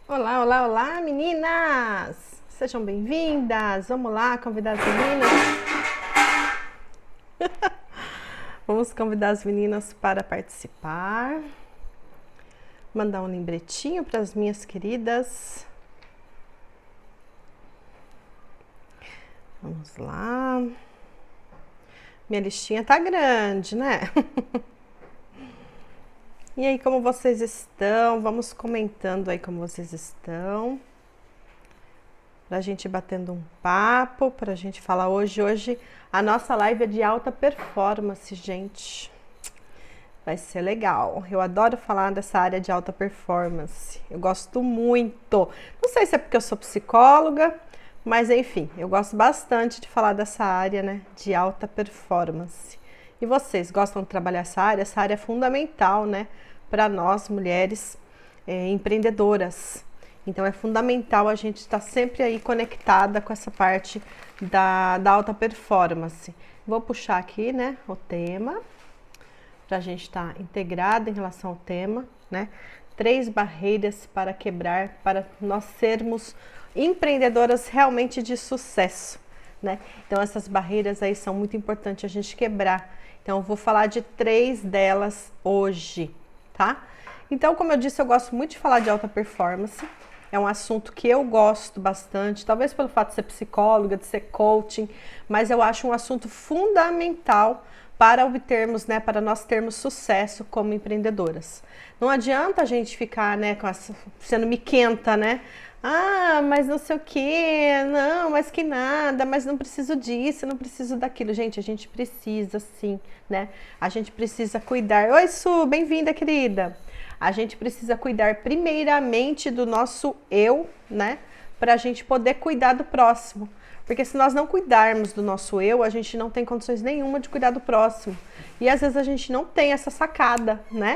Olá, olá, olá, meninas! Sejam bem-vindas! Vamos lá convidar as meninas. Vamos convidar as meninas para participar. Mandar um lembretinho para as minhas queridas. Vamos lá. Minha listinha tá grande, né? E aí, como vocês estão? Vamos comentando aí como vocês estão. Pra gente ir batendo um papo, pra gente falar hoje. Hoje a nossa live é de alta performance, gente. Vai ser legal. Eu adoro falar dessa área de alta performance. Eu gosto muito. Não sei se é porque eu sou psicóloga, mas enfim, eu gosto bastante de falar dessa área, né, de alta performance. E vocês gostam de trabalhar essa área? Essa área é fundamental, né, para nós mulheres empreendedoras. Então é fundamental a gente estar sempre aí conectada com essa parte da alta performance. Vou puxar aqui, né, o tema, para a gente estar integrada em relação ao tema, né? 3 barreiras para quebrar, para nós sermos empreendedoras realmente de sucesso, né? Então essas barreiras aí são muito importantes a gente quebrar. Então eu vou falar de 3 delas hoje, tá? Então, como eu disse, eu gosto muito de falar de alta performance. É um assunto que eu gosto bastante, talvez pelo fato de ser psicóloga, de ser coaching, mas eu acho um assunto fundamental para obtermos, né, para nós termos sucesso como empreendedoras. Não adianta a gente ficar, né, sendo miquenta, né? Ah, mas não sei o que, não, mas que nada, mas não preciso disso, não preciso daquilo. Gente, a gente precisa sim, né? A gente precisa cuidar. Oi, Su, bem-vinda, querida. A gente precisa cuidar primeiramente do nosso eu, né? Para a gente poder cuidar do próximo. Porque se nós não cuidarmos do nosso eu, a gente não tem condições nenhuma de cuidar do próximo. E às vezes a gente não tem essa sacada, né?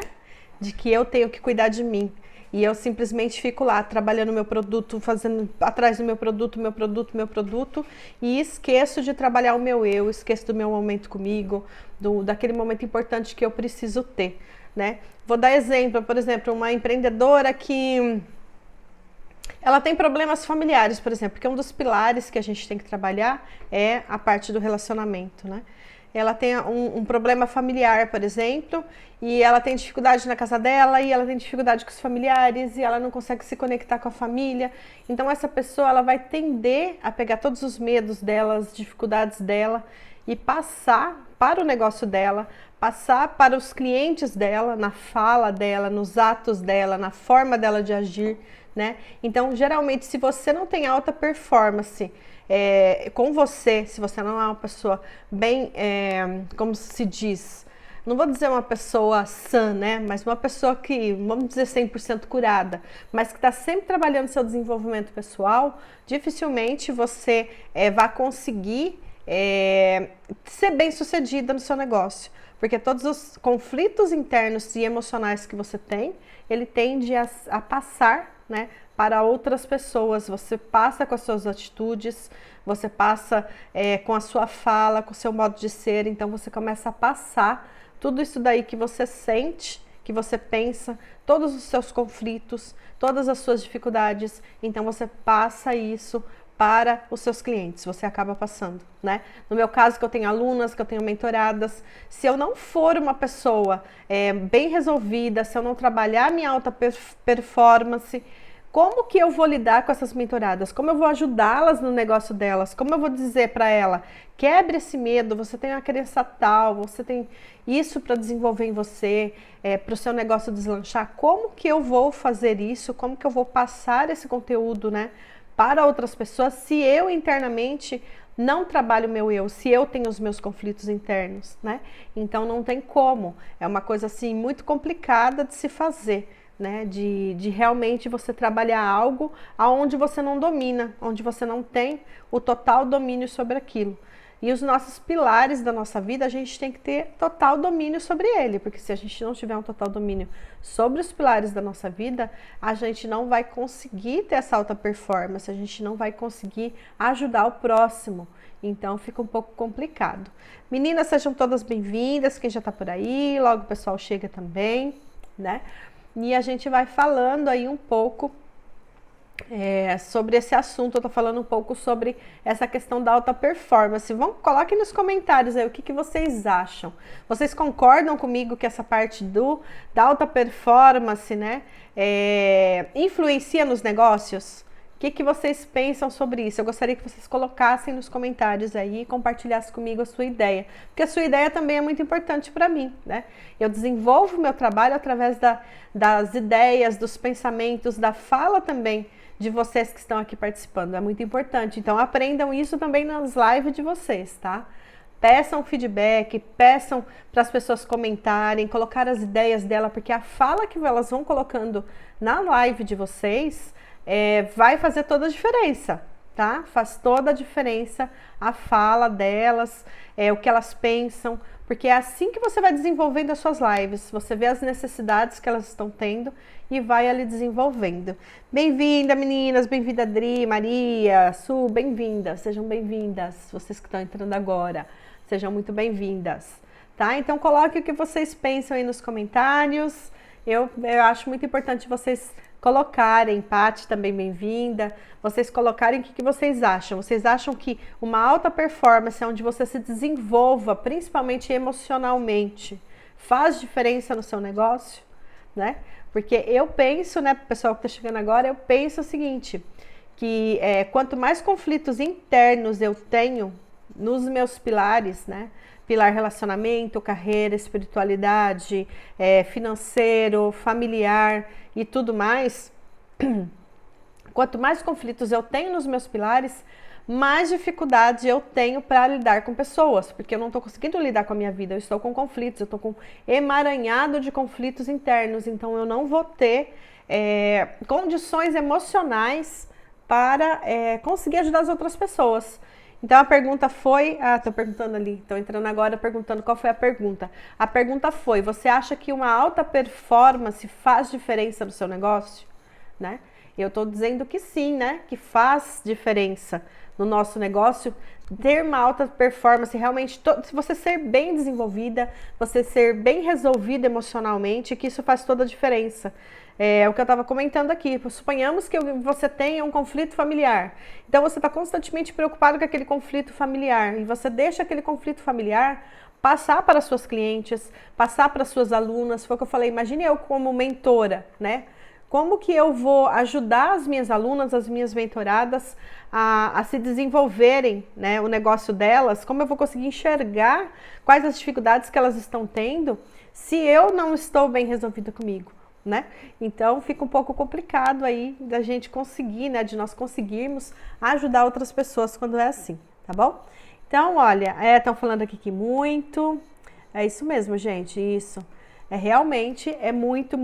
De que eu tenho que cuidar de mim. E eu simplesmente fico lá trabalhando meu produto, fazendo atrás do meu produto, e esqueço de trabalhar o meu eu, esqueço do meu momento comigo, daquele momento importante que eu preciso ter, né? Vou dar exemplo, por exemplo, uma empreendedora que ela tem problemas familiares, por exemplo, porque um dos pilares que a gente tem que trabalhar é a parte do relacionamento, né? Ela tem um problema familiar, por exemplo, e ela tem dificuldade na casa dela, e ela tem dificuldade com os familiares, e ela não consegue se conectar com a família. Então essa pessoa, ela vai tender a pegar todos os medos dela, as dificuldades dela, e passar para o negócio dela, passar para os clientes dela, na fala dela, nos atos dela, na forma dela de agir, né? Então, geralmente, se você não tem alta performance com você, se você não é uma pessoa bem, como se diz, não vou dizer uma pessoa sã, né? Mas uma pessoa que, vamos dizer, 100% curada, mas que está sempre trabalhando seu desenvolvimento pessoal, dificilmente você vai conseguir ser bem sucedida no seu negócio. Porque todos os conflitos internos e emocionais que você tem, ele tende a passar, né, para outras pessoas. Você passa com as suas atitudes, você passa com a sua fala, com o seu modo de ser, então você começa a passar tudo isso daí que você sente, que você pensa, todos os seus conflitos, todas as suas dificuldades, então você passa isso para os seus clientes, você acaba passando, né? No meu caso, que eu tenho alunas, que eu tenho mentoradas, se eu não for uma pessoa bem resolvida, se eu não trabalhar minha alta performance, como que eu vou lidar com essas mentoradas? Como eu vou ajudá-las no negócio delas? Como eu vou dizer para ela, quebre esse medo, você tem uma crença tal, você tem isso para desenvolver em você, para o seu negócio deslanchar. Como que eu vou fazer isso? Como que eu vou passar esse conteúdo, né, para outras pessoas, se eu internamente não trabalho o meu eu, se eu tenho os meus conflitos internos, né? Então não tem como. É uma coisa assim muito complicada de se fazer, né? De realmente você trabalhar algo aonde você não domina, onde você não tem o total domínio sobre aquilo. E os nossos pilares da nossa vida, a gente tem que ter total domínio sobre ele, porque se a gente não tiver um total domínio sobre os pilares da nossa vida, a gente não vai conseguir ter essa alta performance, a gente não vai conseguir ajudar o próximo. Então fica um pouco complicado. Meninas, sejam todas bem-vindas, quem já tá por aí, logo o pessoal chega também, né? E a gente vai falando aí um pouco sobre esse assunto. Eu tô falando um pouco sobre essa questão da alta performance. Coloquem nos comentários aí o que vocês acham. Vocês concordam comigo que essa parte da alta performance, né, influencia nos negócios? O que vocês pensam sobre isso? Eu gostaria que vocês colocassem nos comentários aí e compartilhassem comigo a sua ideia. Porque a sua ideia também é muito importante para mim, né? Eu desenvolvo o meu trabalho através das ideias, dos pensamentos, da fala também de vocês que estão aqui participando. É muito importante. Então, aprendam isso também nas lives de vocês, tá? Peçam feedback, peçam para as pessoas comentarem, colocar as ideias dela, porque a fala que elas vão colocando na live de vocês vai fazer toda a diferença, tá? Faz toda a diferença a fala delas, o que elas pensam, porque é assim que você vai desenvolvendo as suas lives. Você vê as necessidades que elas estão tendo e vai ali desenvolvendo. Bem-vinda, meninas, bem-vinda, Adri, Maria, Su, bem-vindas, sejam bem-vindas, vocês que estão entrando agora, sejam muito bem-vindas, tá? Então coloque o que vocês pensam aí nos comentários. Eu acho muito importante vocês colocarem, Paty também bem-vinda, vocês colocarem o que vocês acham. Vocês acham que uma alta performance é onde você se desenvolva, principalmente emocionalmente, faz diferença no seu negócio, né? Porque eu penso, né, pessoal que está chegando agora, eu penso o seguinte, que quanto mais conflitos internos eu tenho nos meus pilares, né? Pilar relacionamento, carreira, espiritualidade, financeiro, familiar e tudo mais. Quanto mais conflitos eu tenho nos meus pilares, mais dificuldade eu tenho para lidar com pessoas, porque eu não estou conseguindo lidar com a minha vida, eu estou com conflitos, eu estou com emaranhado de conflitos internos, então eu não vou ter condições emocionais para conseguir ajudar as outras pessoas. Então a pergunta foi, tô perguntando ali, tô entrando agora perguntando qual foi a pergunta. A pergunta foi, você acha que uma alta performance faz diferença no seu negócio? Né? Eu tô dizendo que sim, né? Que faz diferença no nosso negócio, ter uma alta performance, realmente, se você ser bem desenvolvida, você ser bem resolvida emocionalmente, que isso faz toda a diferença. É o que eu estava comentando aqui. Suponhamos que você tenha um conflito familiar. Então você está constantemente preocupado com aquele conflito familiar e você deixa aquele conflito familiar passar para as suas clientes, passar para as suas alunas. Foi o que eu falei. Imagine eu como mentora, né? Como que eu vou ajudar as minhas alunas, as minhas mentoradas a se desenvolverem, né, o negócio delas? Como eu vou conseguir enxergar quais as dificuldades que elas estão tendo se eu não estou bem resolvida comigo? Né? Então fica um pouco complicado aí da gente conseguir, né, de nós conseguirmos ajudar outras pessoas quando é assim, tá bom? Então, olha, estão falando aqui que muito, é isso mesmo, gente, isso, realmente muito,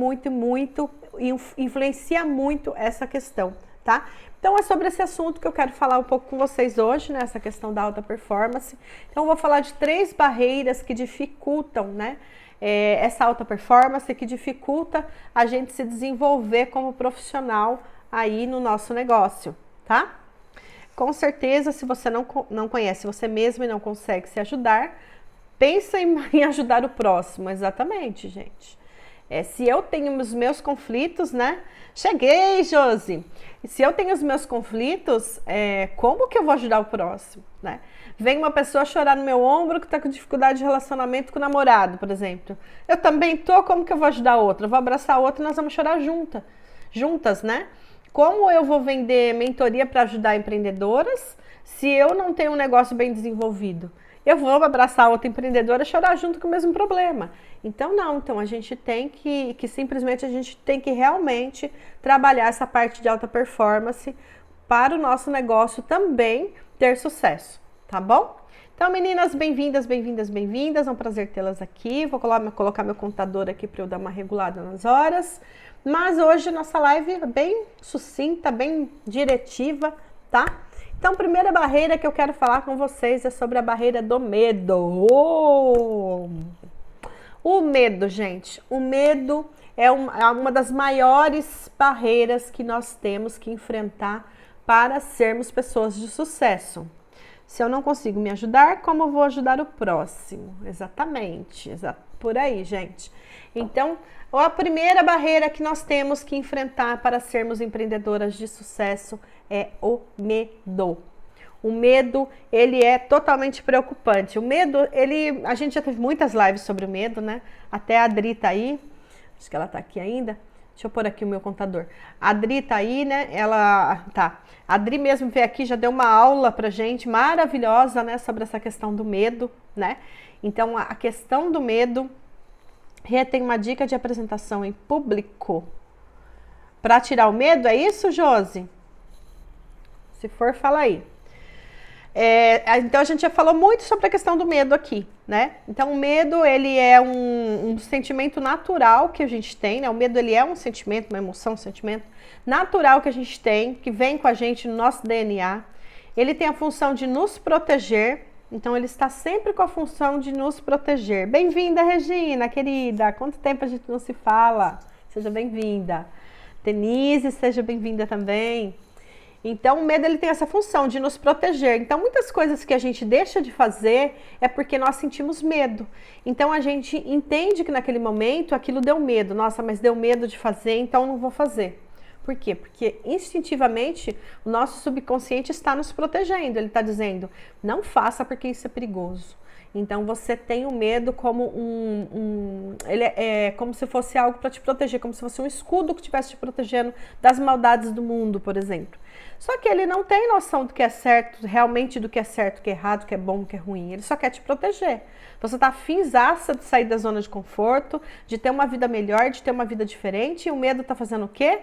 influencia muito essa questão, tá? Então é sobre esse assunto que eu quero falar um pouco com vocês hoje, né, essa questão da alta performance. Então eu vou falar de 3 barreiras que dificultam, né, essa alta performance, que dificulta a gente se desenvolver como profissional aí no nosso negócio, tá? Com certeza, se você não conhece você mesmo e não consegue se ajudar, pensa em ajudar o próximo, exatamente, gente. Se eu tenho os meus conflitos, né? Cheguei, Josi! Se eu tenho os meus conflitos, como que eu vou ajudar o próximo, né? Vem uma pessoa chorar no meu ombro que está com dificuldade de relacionamento com o namorado, por exemplo. Eu também tô, como que eu vou ajudar a outra? Eu vou abraçar a outra e nós vamos chorar juntas, né? Como eu vou vender mentoria para ajudar empreendedoras se eu não tenho um negócio bem desenvolvido? Eu vou abraçar a outra empreendedora e chorar junto com o mesmo problema. Então não, então a gente tem que simplesmente a gente tem que realmente trabalhar essa parte de alta performance para o nosso negócio também ter sucesso, tá bom? Então meninas, bem-vindas, é um prazer tê-las aqui. Vou colocar meu contador aqui para eu dar uma regulada nas horas. Mas hoje a nossa live é bem sucinta, bem diretiva, tá? Então, a primeira barreira que eu quero falar com vocês é sobre a barreira do medo. O medo, gente. O medo é uma das maiores barreiras que nós temos que enfrentar para sermos pessoas de sucesso. Se eu não consigo me ajudar, como eu vou ajudar o próximo? Exatamente, por aí, gente. Então, Ou a primeira barreira que nós temos que enfrentar para sermos empreendedoras de sucesso é o medo. O medo, ele é totalmente preocupante. O medo, a gente já teve muitas lives sobre o medo, né? Até a Adri tá aí, acho que ela tá aqui ainda. Deixa eu pôr aqui o meu contador. A Adri tá aí, né? A Adri mesmo veio aqui, já deu uma aula pra gente maravilhosa, né? Sobre essa questão do medo, né? Então, a questão do medo, Rê tem uma dica de apresentação em público para tirar o medo, é isso, Josi? Se for, fala aí. Então a gente já falou muito sobre a questão do medo aqui, né? Então o medo, ele é um sentimento natural que a gente tem, né? O medo, ele é um sentimento, uma emoção, um sentimento natural que a gente tem, que vem com a gente no nosso DNA. Ele tem a função de nos proteger, então ele está sempre com a função de nos proteger. Bem-vinda, Regina, querida, quanto tempo a gente não se fala? Seja bem-vinda. Denise, seja bem-vinda também. Então, o medo, ele tem essa função de nos proteger. Então, muitas coisas que a gente deixa de fazer é porque nós sentimos medo. Então, a gente entende que naquele momento aquilo deu medo. Nossa, mas deu medo de fazer, então não vou fazer. Por quê? Porque instintivamente o nosso subconsciente está nos protegendo. Ele está dizendo, não faça porque isso é perigoso. Então você tem o medo como ele é como se fosse algo para te proteger, como se fosse um escudo que estivesse te protegendo das maldades do mundo, por exemplo. Só que ele não tem noção do que é certo, realmente do que é certo, do que é errado, do que é bom, do que é ruim. Ele só quer te proteger. Você está afinzaça de sair da zona de conforto, de ter uma vida melhor, de ter uma vida diferente, e o medo está fazendo o quê?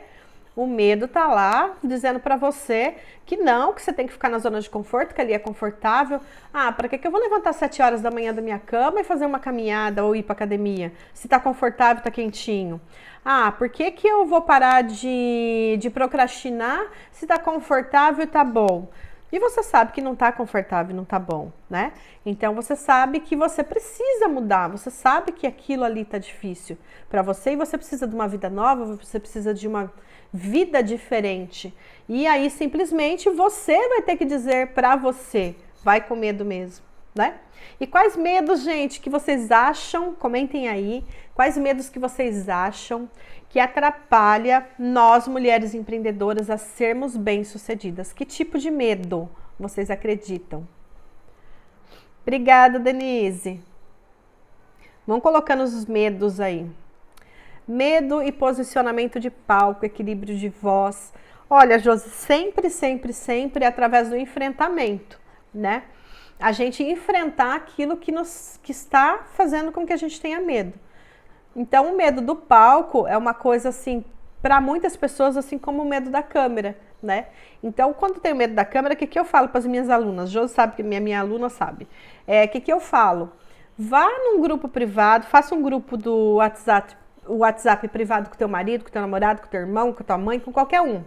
O medo tá lá dizendo para você que não, que você tem que ficar na zona de conforto, que ali é confortável. Ah, para que eu vou levantar 7 horas da manhã da minha cama e fazer uma caminhada ou ir para academia? Se tá confortável, tá quentinho. Ah, por que eu vou parar de procrastinar se tá confortável e tá bom? E você sabe que não tá confortável, não tá bom, né? Então você sabe que você precisa mudar, você sabe que aquilo ali tá difícil para você e você precisa de uma vida nova, você precisa de uma vida diferente. E aí simplesmente você vai ter que dizer para você, vai com medo mesmo, né? E quais medos, gente, que vocês acham, comentem aí, quais medos que vocês acham que atrapalha nós, mulheres empreendedoras, a sermos bem-sucedidas? Que tipo de medo vocês acreditam? Obrigada, Denise. Vão colocando os medos aí. Medo e posicionamento de palco, equilíbrio de voz. Olha, Josi, sempre através do enfrentamento, né? A gente enfrentar aquilo que está fazendo com que a gente tenha medo. Então, o medo do palco é uma coisa assim, para muitas pessoas, assim como o medo da câmera, né? Então, quando tenho medo da câmera, o que eu falo para as minhas alunas? Josi sabe que minha aluna sabe. O que eu falo? Vá num grupo privado, faça um grupo do WhatsApp privado com teu marido, com teu namorado, com teu irmão, com tua mãe, com qualquer um.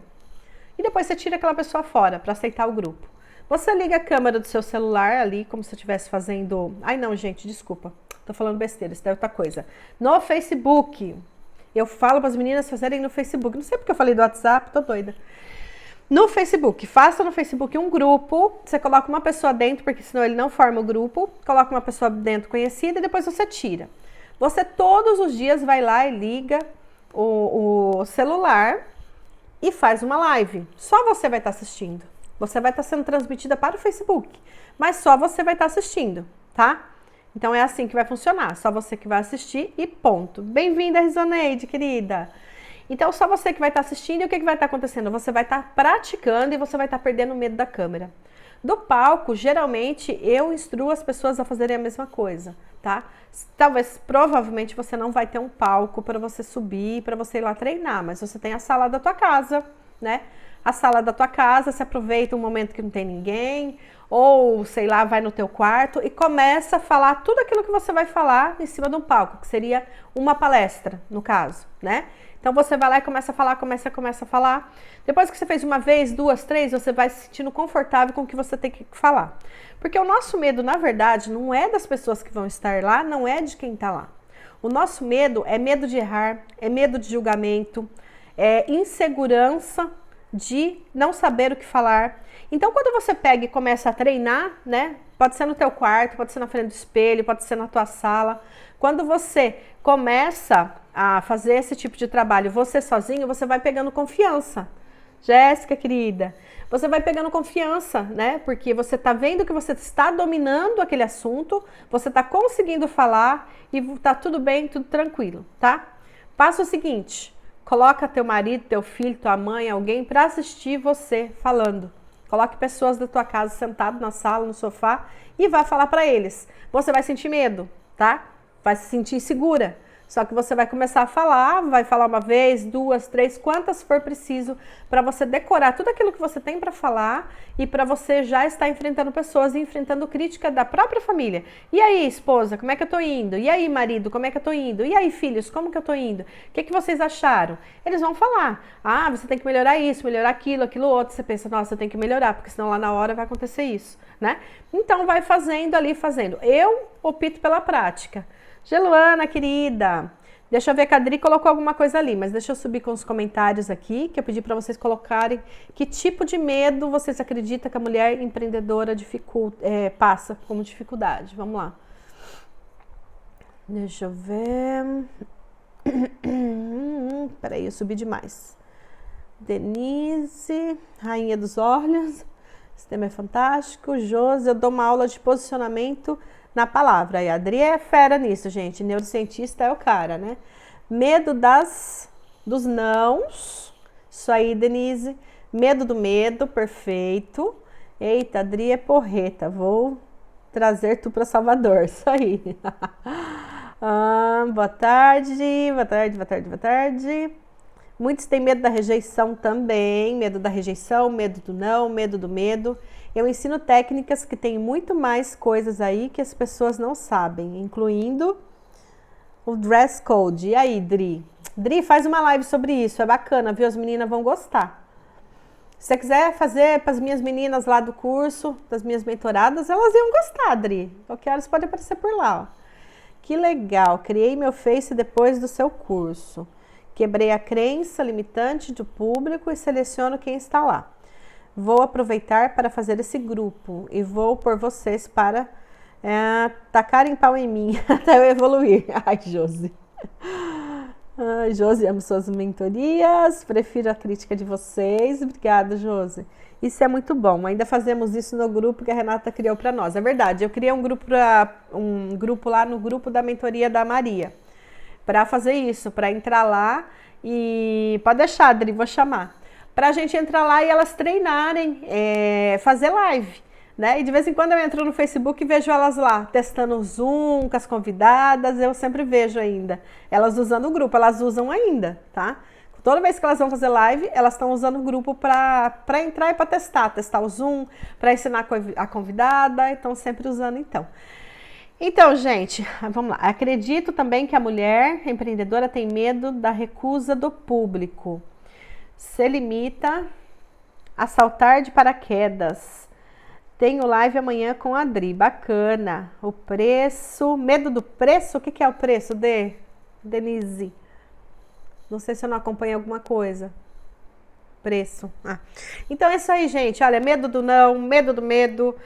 E depois você tira aquela pessoa fora para aceitar o grupo. Você liga a câmera do seu celular ali, como se você estivesse fazendo... Ai não, gente, desculpa. Tô falando besteira, isso daí é outra coisa. No Facebook. Eu falo para as meninas fazerem no Facebook. Não sei porque eu falei do WhatsApp, tô doida. No Facebook. Faça no Facebook um grupo. Você coloca uma pessoa dentro, porque senão ele não forma o grupo. Coloca uma pessoa dentro conhecida e depois você tira. Você todos os dias vai lá e liga o celular e faz uma live. Só você vai estar assistindo. Você vai estar sendo transmitida para o Facebook, mas só você vai estar assistindo, tá? Então é assim que vai funcionar, só você que vai assistir e ponto. Bem-vinda, Rizoneide, querida. Então só você que vai estar assistindo e o que vai estar acontecendo? Você vai estar praticando e você vai estar perdendo o medo da câmera. Do palco, geralmente, eu instruo as pessoas a fazerem a mesma coisa, tá? Talvez, provavelmente, você não vai ter um palco para você subir, para você ir lá treinar, mas você tem a sala da tua casa, né? A sala da tua casa, se aproveita um momento que não tem ninguém, ou, sei lá, vai no teu quarto e começa a falar tudo aquilo que você vai falar em cima de um palco, que seria uma palestra, no caso, né? Então você vai lá e começa a falar, começa a falar. Depois que você fez uma vez, 2, 3, você vai se sentindo confortável com o que você tem que falar. Porque o nosso medo, na verdade, não é das pessoas que vão estar lá, não é de quem está lá. O nosso medo é medo de errar, é medo de julgamento, é insegurança de não saber o que falar. Então, quando você pega e começa a treinar, né? Pode ser no teu quarto, pode ser na frente do espelho, pode ser na tua sala. Quando você começa a fazer esse tipo de trabalho você sozinho, você vai pegando confiança. Jéssica, querida, você vai pegando confiança, né? Porque você tá vendo que você está dominando aquele assunto, você tá conseguindo falar e tá tudo bem, tudo tranquilo, tá? Faça o seguinte, coloca teu marido, teu filho, tua mãe, alguém para assistir você falando. Coloque pessoas da tua casa sentado na sala, no sofá e vai falar para eles. Você vai sentir medo, tá? Vai se sentir insegura. Só que você vai começar a falar, vai falar uma vez, duas, três, quantas for preciso para você decorar tudo aquilo que você tem para falar e para você já estar enfrentando pessoas e enfrentando crítica da própria família. E aí, esposa, como é que eu tô indo? E aí, marido, como é que eu tô indo? E aí, filhos, como que eu tô indo? O que vocês acharam? Eles vão falar, você tem que melhorar isso, melhorar aquilo, aquilo outro. Você pensa, nossa, eu tenho que melhorar, porque senão lá na hora vai acontecer isso, né? Então, vai fazendo ali, fazendo. Eu opto pela prática. Geluana, querida, deixa eu ver que a Adri colocou alguma coisa ali, mas deixa eu subir com os comentários aqui, que eu pedi para vocês colocarem que tipo de medo vocês acreditam que a mulher empreendedora passa como dificuldade. Vamos lá. Deixa eu ver. Peraí, eu subi demais. Denise, Rainha dos Olhos, esse tema é fantástico. Josi, eu dou uma aula de posicionamento na palavra. E a Adri é fera nisso, gente. Neurocientista é o cara, né? Medo dos nãos. Isso aí, Denise. Medo do medo, perfeito. Eita, Adri é porreta. Vou trazer tu para Salvador. Isso aí. Boa tarde, boa tarde, boa tarde, boa tarde. Muitos têm medo da rejeição também. Medo da rejeição, medo do não, medo do medo. Eu ensino técnicas que tem muito mais coisas aí que as pessoas não sabem, incluindo o dress code. E aí, Dri? Dri, faz uma live sobre isso, é bacana, viu? As meninas vão gostar. Se você quiser fazer para as minhas meninas lá do curso, das minhas mentoradas, elas iam gostar, Dri. Qualquer hora você pode aparecer por lá. Ó. Que legal, criei meu Face depois do seu curso. Quebrei a crença limitante do público e seleciono quem está lá. Vou aproveitar para fazer esse grupo e vou por vocês para tacarem pau em mim até eu evoluir. Ai, Josi. Ai, Josi, amo suas mentorias, prefiro a crítica de vocês. Obrigada, Josi. Isso é muito bom. Ainda fazemos isso no grupo que a Renata criou para nós. É verdade, eu criei um grupo lá no grupo da mentoria da Maria para fazer isso, para entrar lá e pode deixar, Adri, vou chamar. Para a gente entrar lá e elas treinarem, fazer live, né? E de vez em quando eu entro no Facebook e vejo elas lá, testando o Zoom com as convidadas, eu sempre vejo ainda. Elas usando o grupo, elas usam ainda, tá? Toda vez que elas vão fazer live, elas estão usando o grupo para entrar e para testar o Zoom, para ensinar a convidada, estão sempre usando então. Então, gente, vamos lá. Acredito também que a mulher empreendedora tem medo da recusa do público. Se limita a saltar de paraquedas. Tenho live amanhã com a Adri, bacana. O preço, medo do preço? O que é o preço, Denise? Não sei se eu não acompanho alguma coisa. Preço. Então é isso aí, gente. Olha, medo do não, medo do medo,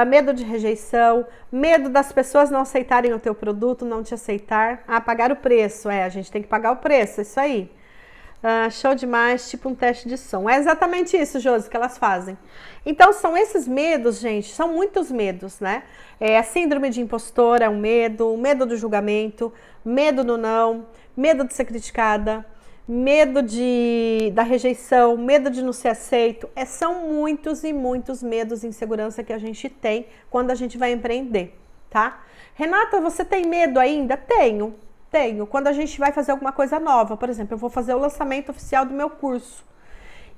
medo de rejeição, medo das pessoas não aceitarem o teu produto, não te aceitar. Pagar o preço. A gente tem que pagar o preço, é isso aí. Show demais, tipo um teste de som. É exatamente isso, Josi, que elas fazem. Então, são esses medos, gente, são muitos medos, né? A síndrome de impostora é um medo, o medo do julgamento, medo do não, medo de ser criticada, medo da rejeição, medo de não ser aceito. São muitos e muitos medos e insegurança que a gente tem quando a gente vai empreender, tá? Renata, você tem medo ainda? Tenho. Quando a gente vai fazer alguma coisa nova, por exemplo, eu vou fazer o lançamento oficial do meu curso.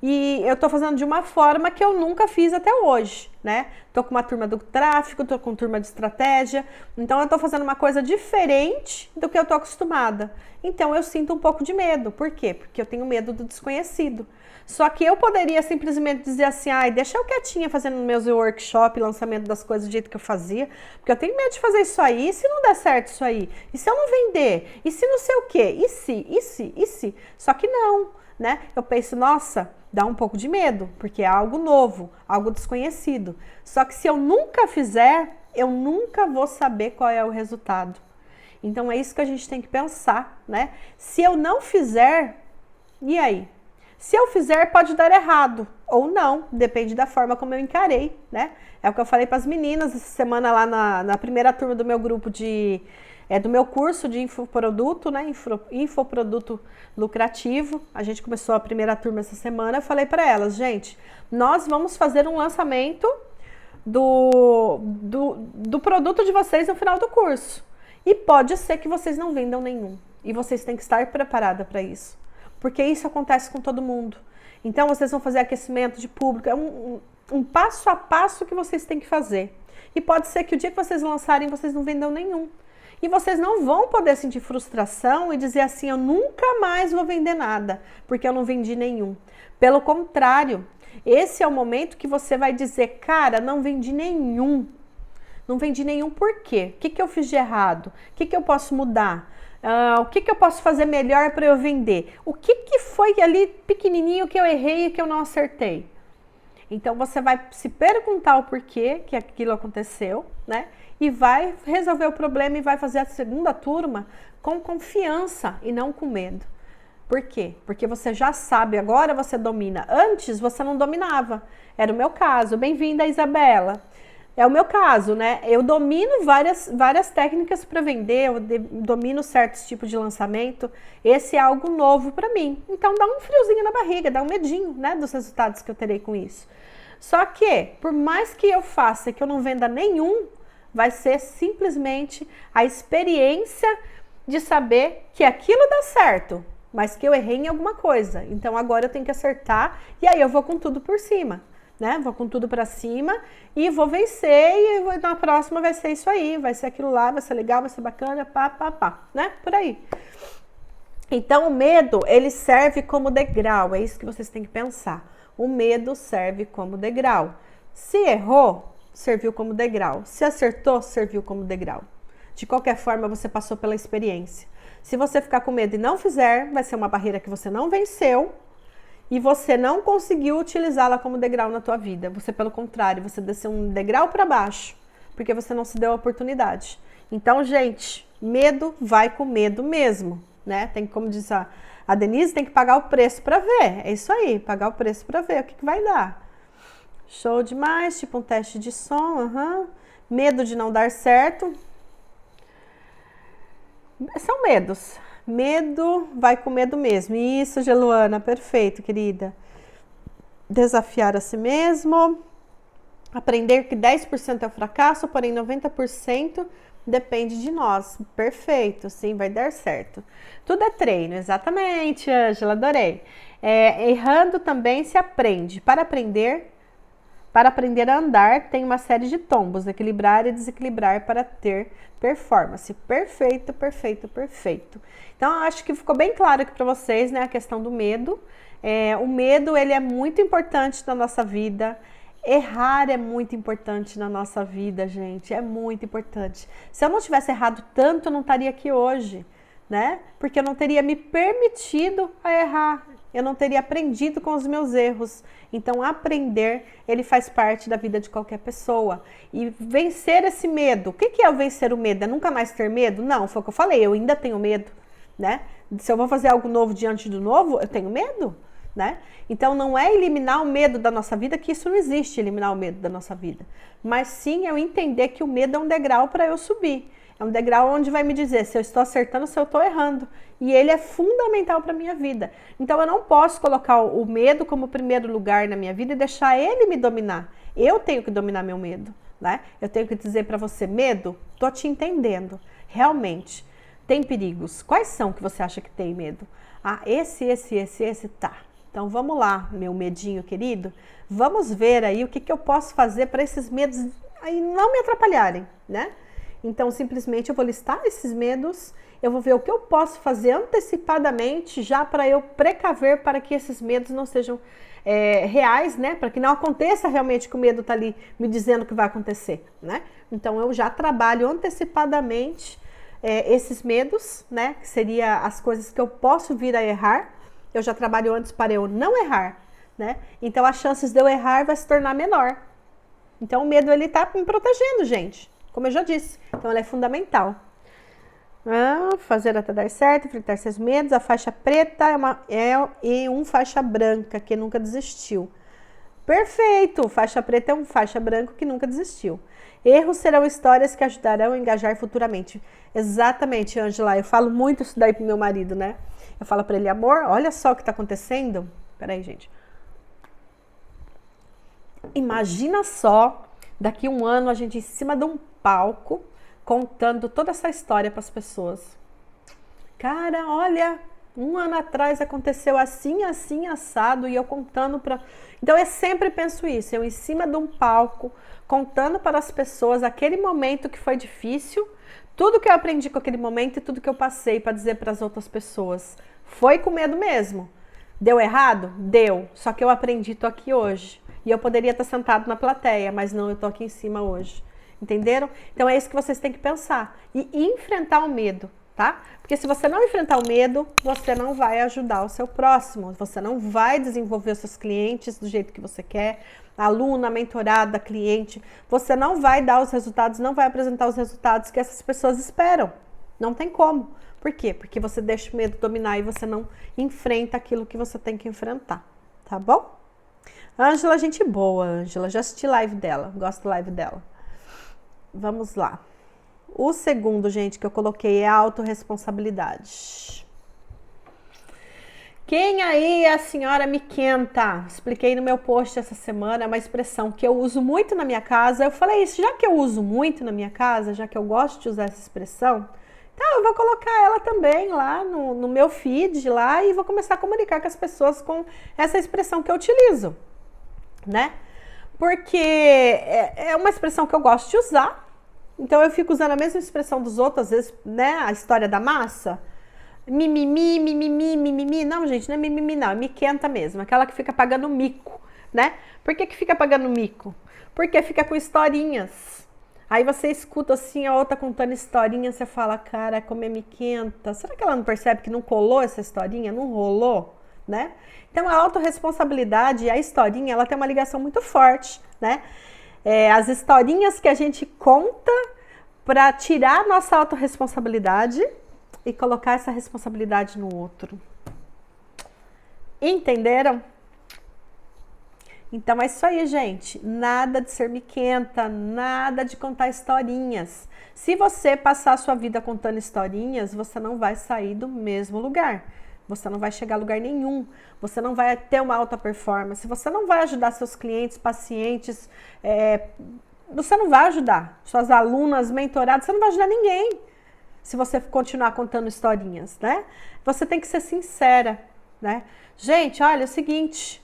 E eu tô fazendo de uma forma que eu nunca fiz até hoje, né? Tô com uma turma do tráfego, tô com turma de estratégia, então eu tô fazendo uma coisa diferente do que eu tô acostumada. Então eu sinto um pouco de medo. Por quê? Porque eu tenho medo do desconhecido. Só que eu poderia simplesmente dizer assim, deixa eu quietinha fazendo meus workshop, lançamento das coisas do jeito que eu fazia, porque eu tenho medo de fazer isso aí, e se não der certo isso aí? E se eu não vender? E se não sei o quê? E se? Só que não, né? Eu penso, nossa, dá um pouco de medo, porque é algo novo, algo desconhecido. Só que se eu nunca fizer, eu nunca vou saber qual é o resultado. Então é isso que a gente tem que pensar, né? Se eu não fizer, e aí? Se eu fizer, pode dar errado ou não, depende da forma como eu encarei, né? É o que eu falei para as meninas essa semana lá na primeira turma do meu grupo do meu curso de infoproduto, né? Infoproduto lucrativo. A gente começou a primeira turma essa semana. Eu falei para elas, gente, nós vamos fazer um lançamento do produto de vocês no final do curso. E pode ser que vocês não vendam nenhum. E vocês têm que estar preparada para isso. Porque isso acontece com todo mundo. Então, vocês vão fazer aquecimento de público. É um passo a passo que vocês têm que fazer. E pode ser que o dia que vocês lançarem, vocês não vendam nenhum. E vocês não vão poder sentir frustração e dizer assim, eu nunca mais vou vender nada, porque eu não vendi nenhum. Pelo contrário, esse é o momento que você vai dizer, cara, não vendi nenhum. Não vendi nenhum por quê? O que eu fiz de errado? O que eu posso mudar? O que eu posso fazer melhor para eu vender? O que foi ali pequenininho que eu errei e que eu não acertei? Então, você vai se perguntar o porquê que aquilo aconteceu, né? E vai resolver o problema e vai fazer a segunda turma com confiança e não com medo. Por quê? Porque você já sabe, agora você domina. Antes, você não dominava. Era o meu caso. Bem-vinda, Isabela. É o meu caso, né? Eu domino várias técnicas para vender, eu domino certos tipos de lançamento. Esse é algo novo para mim. Então dá um friozinho na barriga, dá um medinho, né, dos resultados que eu terei com isso. Só que, por mais que eu faça que eu não venda nenhum, vai ser simplesmente a experiência de saber que aquilo dá certo, mas que eu errei em alguma coisa. Então agora eu tenho que acertar e aí eu vou com tudo por cima. Né? Vou com tudo pra cima e vou vencer e na próxima vai ser isso aí, vai ser aquilo lá, vai ser legal, vai ser bacana, né? Por aí. Então o medo, ele serve como degrau, é isso que vocês têm que pensar. O medo serve como degrau. Se errou, serviu como degrau. Se acertou, serviu como degrau. De qualquer forma, você passou pela experiência. Se você ficar com medo e não fizer, vai ser uma barreira que você não venceu, e você não conseguiu utilizá-la como degrau na tua vida. Você, pelo contrário, você desceu um degrau para baixo, porque você não se deu a oportunidade. Então, gente, medo vai com medo mesmo, né? Tem, como diz a Denise, tem que pagar o preço para ver. É isso aí, pagar o preço para ver o que vai dar. Show demais, tipo um teste de som, Medo de não dar certo. São medos. Medo vai com medo mesmo. Isso, Geluana, perfeito, querida. Desafiar a si mesmo. Aprender que 10% é o fracasso, porém 90% depende de nós. Perfeito, sim, vai dar certo. Tudo é treino, exatamente, Ângela, adorei. Errando também se aprende. Para aprender a andar, tem uma série de tombos, equilibrar e desequilibrar para ter performance. Perfeito, perfeito, perfeito. Então, eu acho que ficou bem claro aqui para vocês, né, a questão do medo. O medo, ele é muito importante na nossa vida. Errar é muito importante na nossa vida, gente, é muito importante. Se eu não tivesse errado tanto, eu não estaria aqui hoje, né? Porque eu não teria me permitido a errar. Eu não teria aprendido com os meus erros. Então, aprender, ele faz parte da vida de qualquer pessoa. E vencer esse medo. O que é vencer o medo? É nunca mais ter medo? Não, foi o que eu falei, eu ainda tenho medo, né? Se eu vou fazer algo novo diante do novo, eu tenho medo, né? Então, não é eliminar o medo da nossa vida, que isso não existe, eliminar o medo da nossa vida. Mas sim eu entender que o medo é um degrau para eu subir. É um degrau onde vai me dizer se eu estou acertando, se eu estou errando. E ele é fundamental para a minha vida. Então, eu não posso colocar o medo como primeiro lugar na minha vida e deixar ele me dominar. Eu tenho que dominar meu medo, né? Eu tenho que dizer para você, medo, tô te entendendo. Realmente, tem perigos. Quais são que você acha que tem medo? Esse, tá. Então, vamos lá, meu medinho querido. Vamos ver aí o que eu posso fazer para esses medos aí não me atrapalharem, né? Então, simplesmente eu vou listar esses medos, eu vou ver o que eu posso fazer antecipadamente já para eu precaver para que esses medos não sejam reais, né? Para que não aconteça realmente que o medo está ali me dizendo que vai acontecer, né? Então, eu já trabalho antecipadamente esses medos, né? Que seria as coisas que eu posso vir a errar. Eu já trabalho antes para eu não errar, né? Então, as chances de eu errar vai se tornar menor. Então, o medo, ele tá me protegendo, gente. Como eu já disse. Então, ela é fundamental. Fazer até dar certo, enfrentar seus medos. A faixa preta é um faixa branca que nunca desistiu. Perfeito! Faixa preta é um faixa branco que nunca desistiu. Erros serão histórias que ajudarão a engajar futuramente. Exatamente, Ângela. Eu falo muito isso daí pro meu marido, né? Eu falo para ele, amor, olha só o que tá acontecendo. Peraí, gente. Imagina só, daqui a um ano a gente em cima de um palco contando toda essa história para as pessoas. Cara, olha, um ano atrás aconteceu assim, assim, assado, e eu contando para... Então eu sempre penso isso, eu em cima de um palco, contando para as pessoas aquele momento que foi difícil, tudo que eu aprendi com aquele momento e tudo que eu passei para dizer para as outras pessoas. Foi com medo mesmo. Deu errado? Deu. Só que eu aprendi, tô aqui hoje. E eu poderia estar sentado na plateia, mas não, eu tô aqui em cima hoje. Entenderam? Então é isso que vocês têm que pensar. E enfrentar o medo, tá? Porque se você não enfrentar o medo, você não vai ajudar o seu próximo. Você não vai desenvolver os seus clientes do jeito que você quer. Aluna, mentorada, cliente. Você não vai dar os resultados, não vai apresentar os resultados que essas pessoas esperam. Não tem como. Por quê? Porque você deixa o medo dominar e você não enfrenta aquilo que você tem que enfrentar. Tá bom? Ângela, gente boa, Ângela. Já assisti live dela. Gosto da live dela. Vamos lá. O segundo, gente, que eu coloquei é a autorresponsabilidade. Quem aí é a senhora Miquenta? Expliquei no meu post essa semana uma expressão que eu uso muito na minha casa. Eu falei isso, já que eu uso muito na minha casa, já que eu gosto de usar essa expressão, então eu vou colocar ela também lá no meu feed lá e vou começar a comunicar com as pessoas com essa expressão que eu utilizo, né? Porque é uma expressão que eu gosto de usar, então eu fico usando a mesma expressão dos outros, às vezes, né? A história da massa. Mimimi, mimimi, mimimi. Não, gente, não é mimimi, não. É miquenta mesmo. Aquela que fica pagando mico, né? Por que fica pagando mico? Porque fica com historinhas. Aí você escuta assim a outra contando historinha, você fala, cara, como é miquenta. Será que ela não percebe que não colou essa historinha? Não rolou, né? Então a autorresponsabilidade e a historinha, ela tem uma ligação muito forte, né? As historinhas que a gente conta para tirar a nossa autorresponsabilidade e colocar essa responsabilidade no outro. Entenderam? Então é isso aí, gente. Nada de ser miquenta, nada de contar historinhas. Se você passar a sua vida contando historinhas, você não vai sair do mesmo lugar. Você não vai chegar a lugar nenhum. Você não vai ter uma alta performance. Você não vai ajudar seus clientes, pacientes. Você não vai ajudar suas alunas, mentoradas. Você não vai ajudar ninguém se você continuar contando historinhas, né? Você tem que ser sincera, né? Gente, olha, é o seguinte,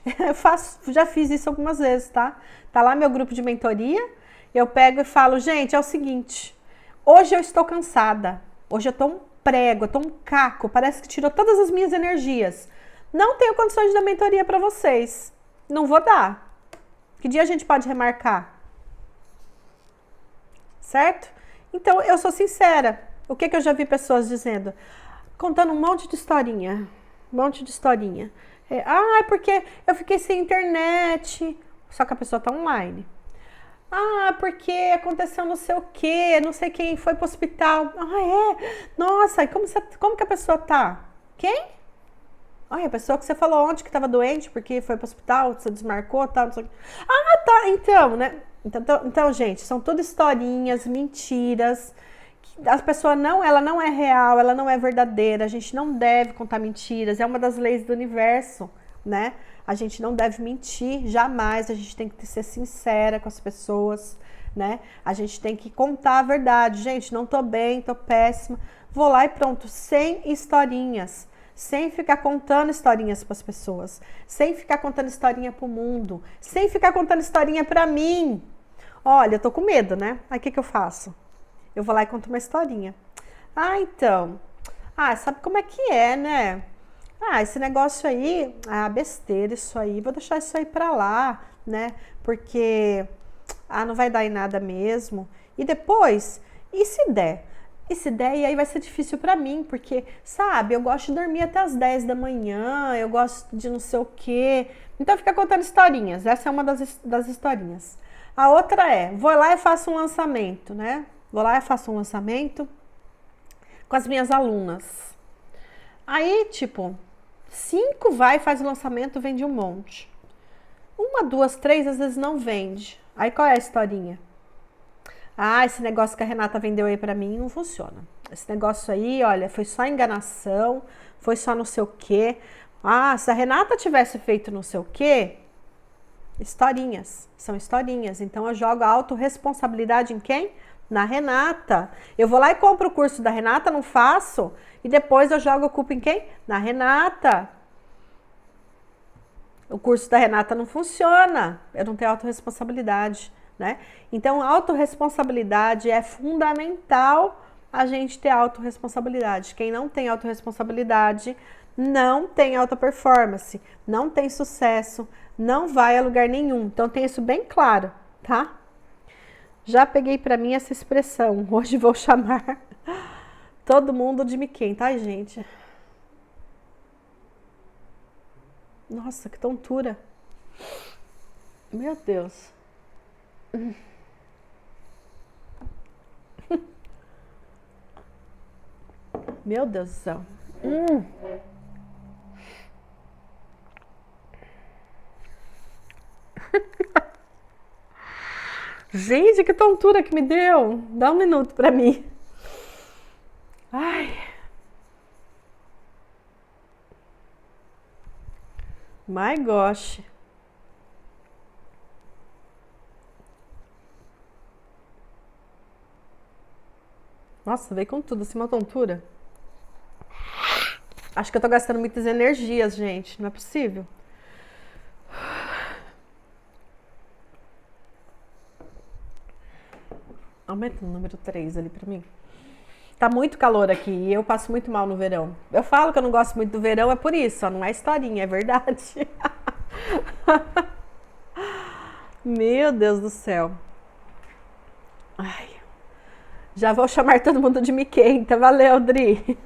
já fiz isso algumas vezes, tá? Tá lá meu grupo de mentoria, eu pego e falo, gente, é o seguinte, hoje eu estou cansada, hoje eu tô um prego, eu tô um caco, parece que tirou todas as minhas energias. Não tenho condições de dar mentoria para vocês, não vou dar. Que dia a gente pode remarcar? Certo? Então, eu sou sincera. O que eu já vi pessoas dizendo? Contando um monte de historinha. Porque eu fiquei sem internet. Só que a pessoa tá online. Porque aconteceu não sei o quê, não sei quem foi pro hospital. Nossa, e como que a pessoa tá? Quem? A pessoa que você falou ontem que tava doente porque foi pro hospital, você desmarcou, tal, não sei o quê. Tá, então, né? Então, gente, são tudo historinhas, mentiras. A pessoa ela não é real, ela não é verdadeira, a gente não deve contar mentiras, é uma das leis do universo, né? A gente não deve mentir, jamais, a gente tem que ser sincera com as pessoas, né? A gente tem que contar a verdade, gente, não tô bem, tô péssima, vou lá e pronto, sem historinhas, sem ficar contando historinhas para as pessoas, sem ficar contando historinha pro mundo, sem ficar contando historinha para mim. Olha, eu tô com medo, né? Aí o que eu faço? Eu vou lá e conto uma historinha. Então. Sabe como é que é, né? Esse negócio aí, besteira isso aí. Vou deixar isso aí pra lá, né? Porque, não vai dar em nada mesmo. E depois, e se der? E se der, e aí vai ser difícil pra mim, porque, sabe, eu gosto de dormir até as 10 da manhã, eu gosto de não sei o quê. Então, fica contando historinhas. Essa é uma das historinhas. A outra vou lá e faço um lançamento, né? Vou lá e faço um lançamento, com as minhas alunas. Aí, tipo, 5 vai, faz o lançamento, vende um monte. 1, 2, 3, às vezes não vende. Aí qual é a historinha? Ah, esse negócio que a Renata vendeu aí pra mim não funciona. Esse negócio aí, olha, foi só enganação, foi só não sei o quê. Ah, se a Renata tivesse feito não sei o quê, historinhas, são historinhas. Então eu jogo a autorresponsabilidade em quem? Na Renata. Eu vou lá e compro o curso da Renata, não faço, e depois eu jogo a culpa em quem? Na Renata. O curso da Renata não funciona, eu não tenho autorresponsabilidade, né? Então, autorresponsabilidade é fundamental a gente ter autorresponsabilidade. Quem não tem autorresponsabilidade não tem alta performance, não tem sucesso, não vai a lugar nenhum. Então, tem isso bem claro, tá? Já peguei pra mim essa expressão. Hoje vou chamar todo mundo de Miquem, tá, gente? Nossa, que tontura. Meu Deus. Meu Deus do céu. Gente, que tontura que me deu. Dá um minuto pra mim. Ai. My gosh. Nossa, veio com tudo, assim, uma tontura. Acho que eu tô gastando muitas energias, gente. Não é possível. Aumenta o número 3 ali pra mim. Tá muito calor aqui e eu passo muito mal no verão. Eu falo que eu não gosto muito do verão, é por isso, ó, não é historinha, é verdade. Meu Deus do céu. Ai. Já vou chamar todo mundo de miquenta. Valeu, Dri.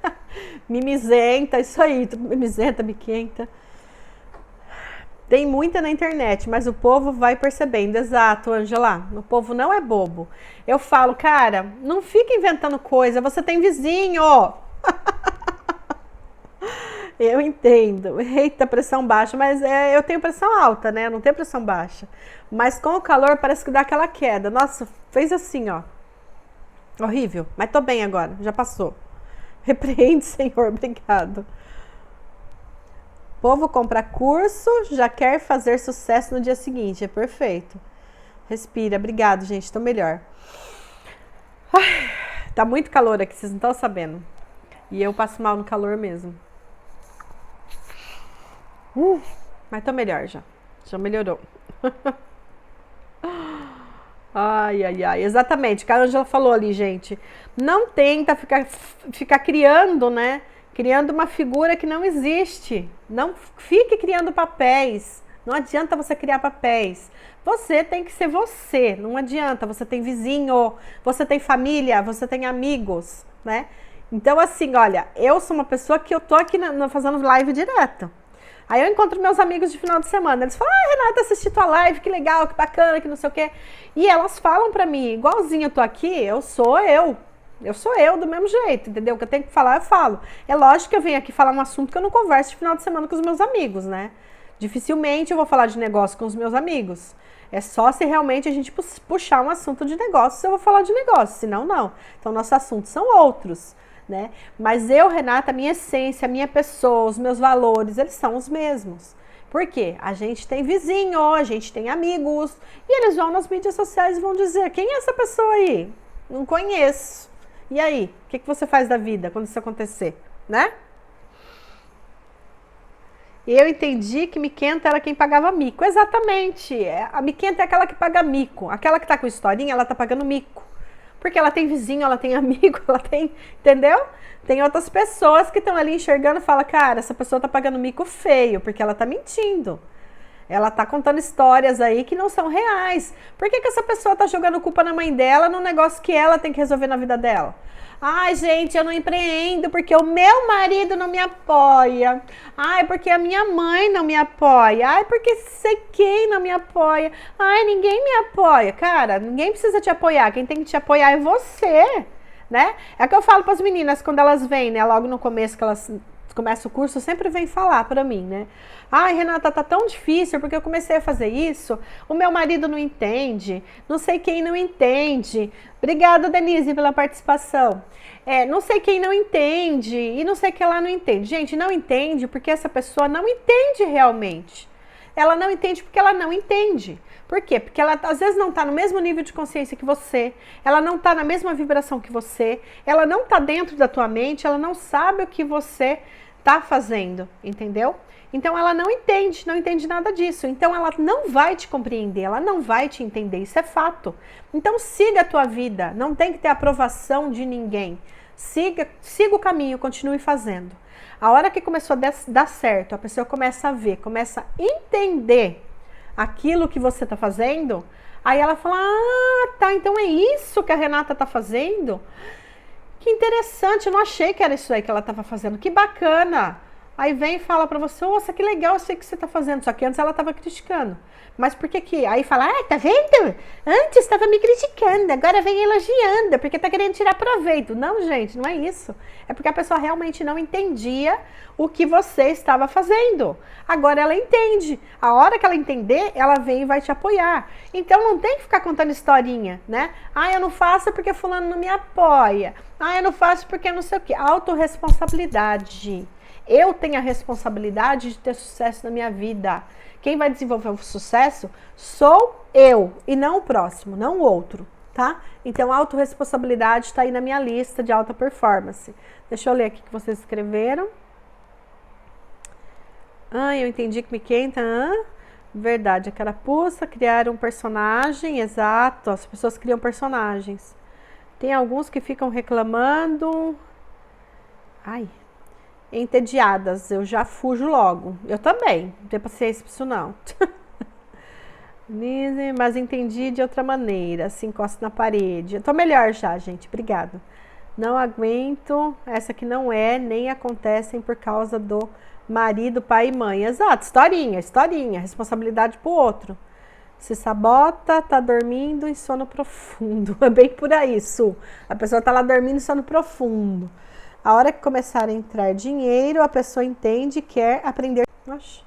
Mimizenta, isso aí. Mimizenta, miquenta. Tem muita na internet, mas o povo vai percebendo. Exato, Angela. O povo não é bobo. Eu falo, cara, não fica inventando coisa. Você tem vizinho. Eu entendo. Eita, pressão baixa. Mas eu tenho pressão alta, né? Eu não tenho pressão baixa. Mas com o calor parece que dá aquela queda. Nossa, fez assim, ó. Horrível, mas tô bem agora, já passou. Repreende, Senhor, obrigado. O povo compra curso, já quer fazer sucesso no dia seguinte, é perfeito. Respira, obrigado, gente, tô melhor. Ai, tá muito calor aqui, vocês não estão sabendo. E eu passo mal no calor mesmo. Mas tô melhor já melhorou. Ai, ai, ai, exatamente, que a Angela falou ali, gente, não tenta ficar criando, né, criando uma figura que não existe, não fique criando papéis, não adianta você criar papéis, você tem que ser você, não adianta, você tem vizinho, você tem família, você tem amigos, né, então assim, olha, eu sou uma pessoa que eu tô aqui fazendo live direto. Aí eu encontro meus amigos de final de semana, eles falam, Renata, assisti tua live, que legal, que bacana, que não sei o quê. E elas falam pra mim, igualzinho eu tô aqui, eu sou eu do mesmo jeito, entendeu? O que eu tenho que falar, eu falo. É lógico que eu venho aqui falar um assunto que eu não converso de final de semana com os meus amigos, né? Dificilmente eu vou falar de negócio com os meus amigos. É só se realmente a gente puxar um assunto de negócio, eu vou falar de negócio, senão não. Então, nossos assuntos são outros. Né? Mas eu, Renata, a minha essência, a minha pessoa, os meus valores, eles são os mesmos. Por quê? A gente tem vizinho, a gente tem amigos, e eles vão nas mídias sociais e vão dizer, quem é essa pessoa aí? Não conheço. E aí? O que você faz da vida quando isso acontecer? Né? Eu entendi que miquenta era quem pagava mico. Exatamente. A miquenta é aquela que paga mico. Aquela que tá com historinha, ela tá pagando mico. Porque ela tem vizinho, ela tem amigo, ela tem, entendeu? Tem outras pessoas que estão ali enxergando e falam, cara, essa pessoa tá pagando mico feio, porque ela tá mentindo. Ela tá contando histórias aí que não são reais. Por que essa pessoa tá jogando culpa na mãe dela num negócio que ela tem que resolver na vida dela? Ai, gente, eu não empreendo porque o meu marido não me apoia. Ai, porque a minha mãe não me apoia. Ai, porque sei quem não me apoia. Ai, ninguém me apoia. Cara, ninguém precisa te apoiar. Quem tem que te apoiar é você. né? É o que eu falo para as meninas quando elas vêm, né? Logo no começo que elas começam o curso, sempre vem falar para mim, né? Ai, Renata, tá tão difícil porque eu comecei a fazer isso, o meu marido não entende, não sei quem não entende. Obrigada, Denise, pela participação. Não sei quem não entende e não sei que ela não entende. Gente, não entende porque essa pessoa não entende realmente. Ela não entende porque ela não entende. Por quê? Porque ela às vezes não está no mesmo nível de consciência que você, ela não está na mesma vibração que você, ela não está dentro da tua mente, ela não sabe o que você está fazendo, entendeu? Então ela não entende nada disso. Então ela não vai te compreender, ela não vai te entender, isso é fato. Então siga a tua vida, não tem que ter aprovação de ninguém. Siga o caminho, continue fazendo. A hora que começou a dar certo, a pessoa começa a ver, começa a entender aquilo que você está fazendo, aí ela fala, ah, tá, então é isso que a Renata está fazendo? Que interessante, eu não achei que era isso aí que ela estava fazendo, que bacana. Aí vem e fala pra você, nossa, que legal, eu sei que você tá fazendo. Só que antes ela tava criticando. Mas por que que? Aí fala, tá vendo? Antes estava me criticando, agora vem elogiando, porque tá querendo tirar proveito. Não, gente, não é isso. É porque a pessoa realmente não entendia o que você estava fazendo. Agora ela entende. A hora que ela entender, ela vem e vai te apoiar. Então não tem que ficar contando historinha, né? Ah, eu não faço porque fulano não me apoia. Ah, eu não faço porque não sei o quê. Autorresponsabilidade. Eu tenho a responsabilidade de ter sucesso na minha vida. Quem vai desenvolver o sucesso sou eu e não o próximo, não o outro, tá? Então, a autorresponsabilidade está aí na minha lista de alta performance. Deixa eu ler aqui o que vocês escreveram. Eu entendi que me quenta. Verdade, a carapuça, criar um personagem, exato. As pessoas criam personagens. Tem alguns que ficam reclamando. Entediadas, eu já fujo logo. Eu também, não tenho paciência pra isso não. Mas entendi de outra maneira, se encosta na parede. Eu tô melhor já, gente, obrigada. Não aguento, essa que não é, nem acontecem por causa do marido, pai e mãe. Exato, historinha, responsabilidade pro outro. Se sabota, tá dormindo em sono profundo. É bem por aí, Su. A pessoa tá lá dormindo em sono profundo. A hora que começar a entrar dinheiro, a pessoa entende e quer aprender. Oxe,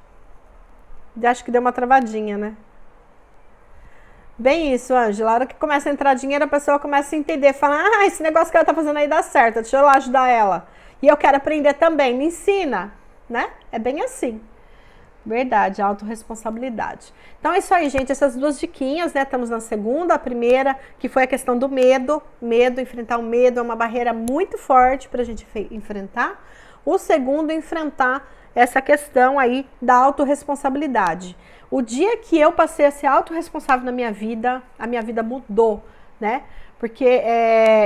acho que deu uma travadinha, né? Bem isso, Ângela. A hora que começa a entrar dinheiro, a pessoa começa a entender. Fala, esse negócio que ela tá fazendo aí dá certo, deixa eu lá ajudar ela. E eu quero aprender também, me ensina, né? É bem assim. Verdade, autorresponsabilidade. Então é isso aí, gente, essas duas diquinhas, né? Estamos na segunda, a primeira, que foi a questão do medo. Enfrentar o medo é uma barreira muito forte para a gente enfrentar. O segundo, enfrentar essa questão aí da autorresponsabilidade. O dia que eu passei a ser autorresponsável na minha vida, a minha vida mudou, né? Porque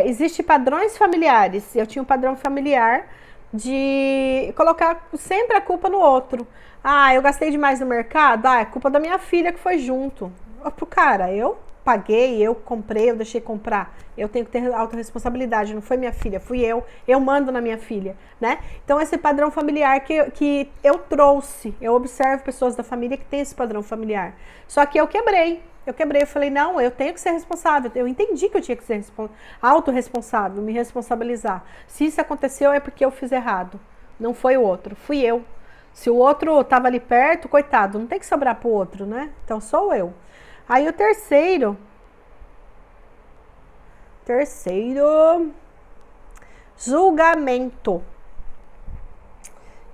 existem padrões familiares. Eu tinha um padrão familiar de colocar sempre a culpa no outro. Eu gastei demais no mercado? É culpa da minha filha que foi junto. Cara, eu paguei, eu comprei, eu deixei comprar. Eu tenho que ter autorresponsabilidade, não foi minha filha, fui eu mando na minha filha, né? Então esse padrão familiar que eu trouxe, eu observo pessoas da família que tem esse padrão familiar. Só que eu quebrei, eu falei, não, eu tenho que ser responsável, eu entendi que eu tinha que ser autorresponsável, me responsabilizar. Se isso aconteceu é porque eu fiz errado, não foi o outro, fui eu. Se o outro estava ali perto, coitado, não tem que sobrar pro outro, né? Então sou eu. Aí o terceiro, julgamento. O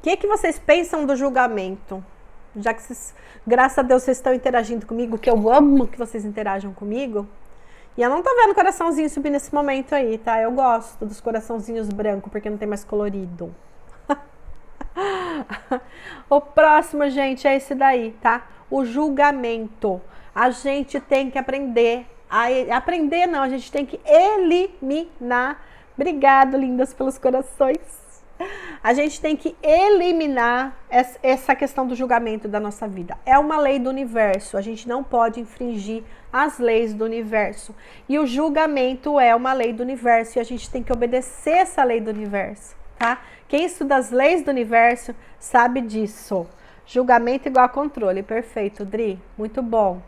que vocês pensam do julgamento? Já que vocês, graças a Deus, vocês estão interagindo comigo, que eu amo que vocês interajam comigo. E eu não tô vendo coraçãozinho subir nesse momento aí, tá? Eu gosto dos coraçãozinhos brancos, porque não tem mais colorido. O próximo, gente, é esse daí, tá? O julgamento. A gente tem que aprender. A gente tem que eliminar. Obrigado, lindas, pelos corações. A gente tem que eliminar essa questão do julgamento da nossa vida. É uma lei do universo. A gente não pode infringir as leis do universo. E o julgamento é uma lei do universo. E a gente tem que obedecer essa lei do universo, tá? Quem estuda as leis do universo sabe disso. Julgamento igual a controle. Perfeito, Dri. Muito bom.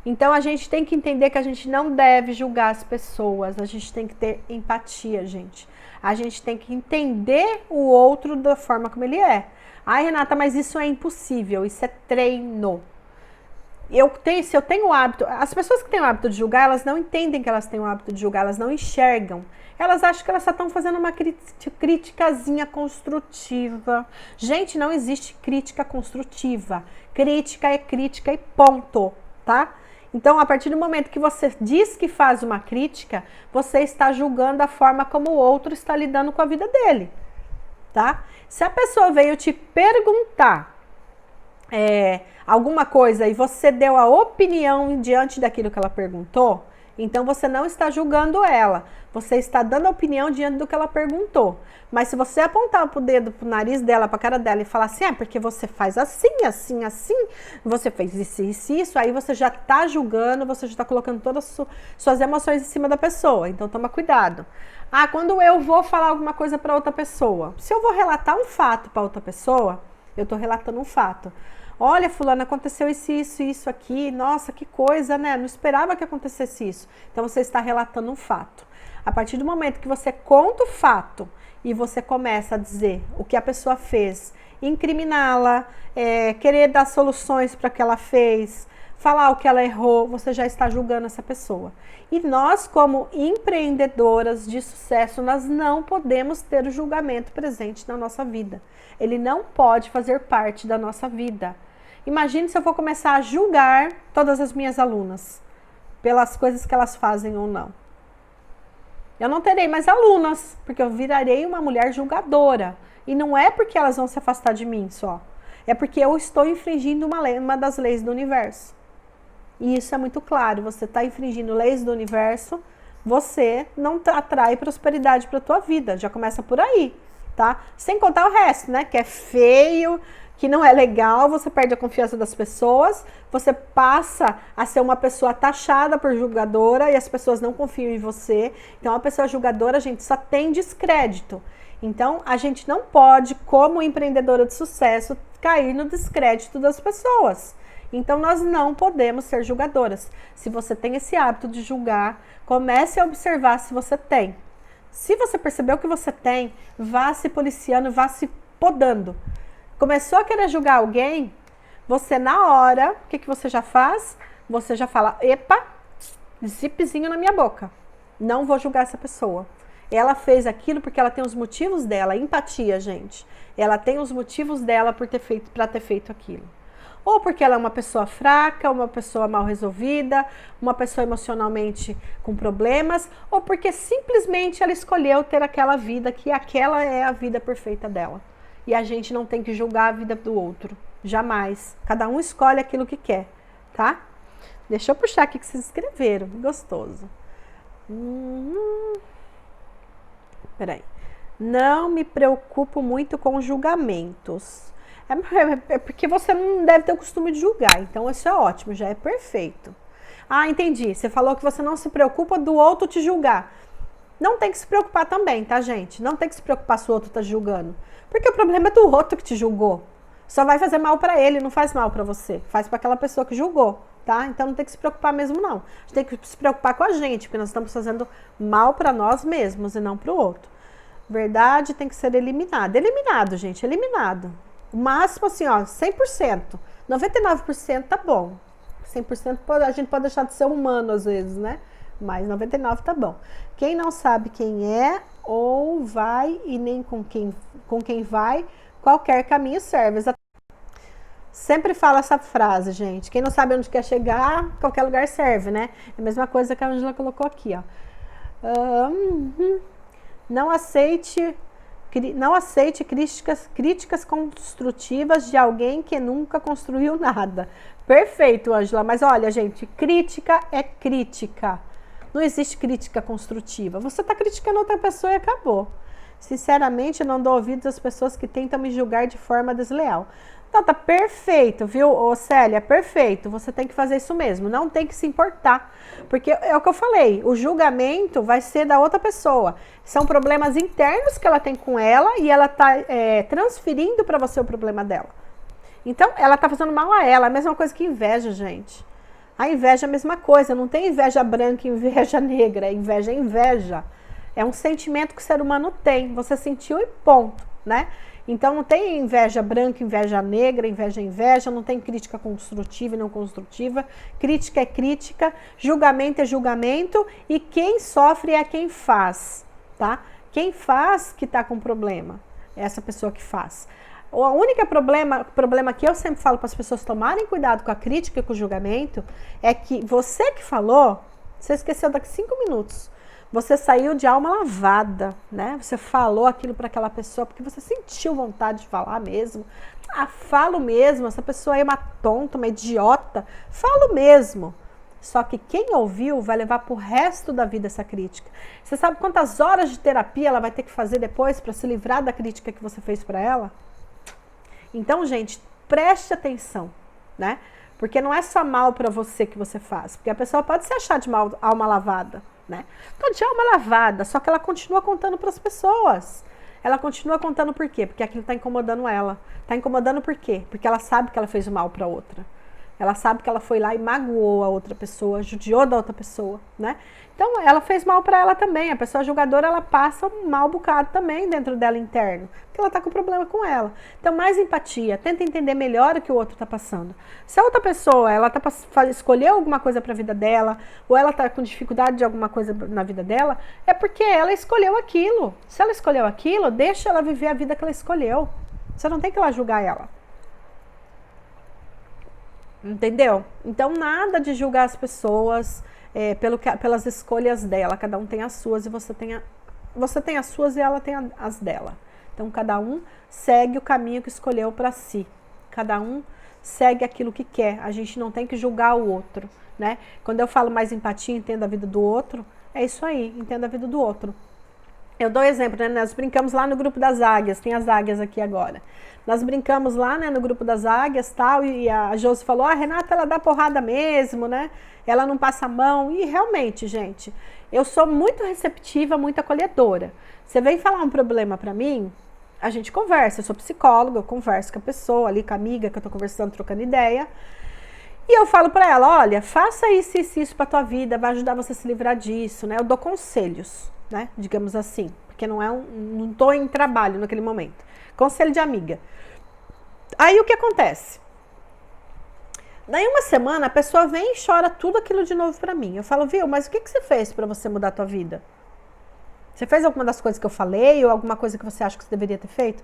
Então a gente tem que entender que a gente não deve julgar as pessoas, a gente tem que ter empatia, gente. A gente tem que entender o outro da forma como ele é. Ai, Renata, mas isso é impossível, isso é treino. Se eu tenho o hábito, as pessoas que têm o hábito de julgar, elas não entendem que elas têm o hábito de julgar, elas não enxergam. Elas acham que elas só estão fazendo uma criticazinha construtiva. Gente, não existe crítica construtiva. Crítica é crítica e ponto, tá? Então, a partir do momento que você diz que faz uma crítica, você está julgando a forma como o outro está lidando com a vida dele, tá? Se a pessoa veio te perguntar alguma coisa e você deu a opinião diante daquilo que ela perguntou, então você não está julgando ela, você está dando a opinião diante do que ela perguntou. Mas se você apontar pro dedo, pro nariz dela, pra cara dela e falar assim, porque você faz assim, assim, assim, você fez isso, aí você já está julgando, você já está colocando todas as suas emoções em cima da pessoa, então toma cuidado. Quando eu vou falar alguma coisa para outra pessoa, se eu vou relatar um fato para outra pessoa, eu estou relatando um fato. Olha, fulano, aconteceu isso aqui. Nossa, que coisa, né? Não esperava que acontecesse isso. Então, você está relatando um fato. A partir do momento que você conta o fato e você começa a dizer o que a pessoa fez, incriminá-la, querer dar soluções para o que ela fez, falar o que ela errou, você já está julgando essa pessoa. E nós, como empreendedoras de sucesso, nós não podemos ter o julgamento presente na nossa vida. Ele não pode fazer parte da nossa vida. Imagine se eu for começar a julgar todas as minhas alunas pelas coisas que elas fazem ou não. Eu não terei mais alunas, porque eu virarei uma mulher julgadora. E não é porque elas vão se afastar de mim só. É porque eu estou infringindo uma das leis do universo. E isso é muito claro. Você está infringindo leis do universo, você não atrai prosperidade para a tua vida. Já começa por aí, tá? Sem contar o resto, né? Que é feio, que não é legal, você perde a confiança das pessoas, você passa a ser uma pessoa taxada por julgadora e as pessoas não confiam em você. Então, a pessoa julgadora, gente, só tem descrédito. Então, a gente não pode, como empreendedora de sucesso, cair no descrédito das pessoas. Então, nós não podemos ser julgadoras. Se você tem esse hábito de julgar, comece a observar se você tem. Se você percebeu que você tem, vá se policiando, vá se podando. Começou a querer julgar alguém, você na hora, o que você já faz? Você já fala, epa, zipzinho na minha boca. Não vou julgar essa pessoa. Ela fez aquilo porque ela tem os motivos dela, empatia, gente. Ela tem os motivos dela para ter feito aquilo. Ou porque ela é uma pessoa fraca, uma pessoa mal resolvida, uma pessoa emocionalmente com problemas, ou porque simplesmente ela escolheu ter aquela vida, que aquela é a vida perfeita dela. E a gente não tem que julgar a vida do outro, jamais. Cada um escolhe aquilo que quer, tá? Deixa eu puxar aqui que vocês escreveram, gostoso. Peraí. Não me preocupo muito com julgamentos. É porque você não deve ter o costume de julgar, então isso é ótimo, já é perfeito. Entendi. Você falou que você não se preocupa do outro te julgar. Não tem que se preocupar também, tá, gente? Não tem que se preocupar se o outro tá julgando. Porque o problema é do outro que te julgou. Só vai fazer mal pra ele, não faz mal pra você. Faz pra aquela pessoa que julgou, tá? Então não tem que se preocupar mesmo, não. A gente tem que se preocupar com a gente, porque nós estamos fazendo mal pra nós mesmos e não pro outro. Verdade tem que ser eliminada. Eliminado, gente, eliminado. O máximo, assim, ó, 100%. 99% tá bom. 100% a gente pode deixar de ser humano às vezes, né? Mas 99% tá bom. Quem não sabe quem é, ou vai e nem com quem vai, qualquer caminho serve. Sempre falo essa frase, gente. Quem não sabe onde quer chegar, qualquer lugar serve, né? É a mesma coisa que a Angela colocou aqui, ó. Não aceite críticas construtivas de alguém que nunca construiu nada. Perfeito, Angela. Mas olha, gente, crítica é crítica. Não existe crítica construtiva. Você está criticando outra pessoa e acabou. Sinceramente, eu não dou ouvidos às pessoas que tentam me julgar de forma desleal. Então, tá perfeito, viu, Célia? Perfeito. Você tem que fazer isso mesmo. Não tem que se importar. Porque é o que eu falei. O julgamento vai ser da outra pessoa. São problemas internos que ela tem com ela e ela está transferindo para você o problema dela. Então, ela está fazendo mal a ela. A mesma coisa que inveja, gente. A inveja é a mesma coisa, não tem inveja branca e inveja negra, inveja é inveja. É um sentimento que o ser humano tem, você sentiu e ponto, né? Então não tem inveja branca, inveja negra, inveja é inveja, não tem crítica construtiva e não construtiva, crítica é crítica, julgamento é julgamento e quem sofre é quem faz, tá? Quem faz que tá com problema, é essa pessoa que faz. O único problema que eu sempre falo para as pessoas tomarem cuidado com a crítica e com o julgamento é que você que falou, você esqueceu daqui 5 minutos. Você saiu de alma lavada, né? Você falou aquilo para aquela pessoa porque você sentiu vontade de falar mesmo. Ah, falo mesmo, essa pessoa é uma tonta, uma idiota. Falo mesmo. Só que quem ouviu vai levar pro resto da vida essa crítica. Você sabe quantas horas de terapia ela vai ter que fazer depois para se livrar da crítica que você fez para ela? Então, gente, preste atenção, né? Porque não é só mal para você que você faz. Porque a pessoa pode se achar de mal, alma lavada, né? Tô de alma lavada, só que ela continua contando para as pessoas. Ela continua contando por quê? Porque aquilo está incomodando ela. Está incomodando por quê? Porque ela sabe que ela fez o mal para outra. Ela sabe que ela foi lá e magoou a outra pessoa, judiou da outra pessoa, né? Então, ela fez mal para ela também. A pessoa julgadora, ela passa um mal bocado também dentro dela interno, porque ela tá com problema com ela. Então, mais empatia. Tenta entender melhor o que o outro tá passando. Se a outra pessoa, ela escolheu alguma coisa para a vida dela, ou ela tá com dificuldade de alguma coisa na vida dela, é porque ela escolheu aquilo. Se ela escolheu aquilo, deixa ela viver a vida que ela escolheu. Você não tem que ir lá julgar ela. Entendeu? Então, nada de julgar as pessoas pelas escolhas dela. Cada um tem as suas e você tem as suas e ela tem as dela. Então, cada um segue o caminho que escolheu para si. Cada um segue aquilo que quer. A gente não tem que julgar o outro, né? Quando eu falo mais empatia, entenda a vida do outro, é isso aí, entenda a vida do outro. Eu dou exemplo, né? Nós brincamos lá no grupo das águias, tem as águias aqui agora. Nós brincamos lá, né, no grupo das águias, tal, e a Josi falou, a Renata, ela dá porrada mesmo, né? Ela não passa a mão. E realmente, gente, eu sou muito receptiva, muito acolhedora. Você vem falar um problema pra mim, a gente conversa, eu sou psicóloga, eu converso com a pessoa ali, com a amiga que eu tô conversando, trocando ideia. E eu falo pra ela, olha, faça isso pra tua vida, vai ajudar você a se livrar disso, né? Eu dou conselhos, né? Digamos assim, porque não tô em trabalho naquele momento. Conselho de amiga. Aí o que acontece? Daí uma semana a pessoa vem e chora tudo aquilo de novo pra mim. Eu falo, viu, mas o que você fez pra você mudar a tua vida? Você fez alguma das coisas que eu falei ou alguma coisa que você acha que você deveria ter feito?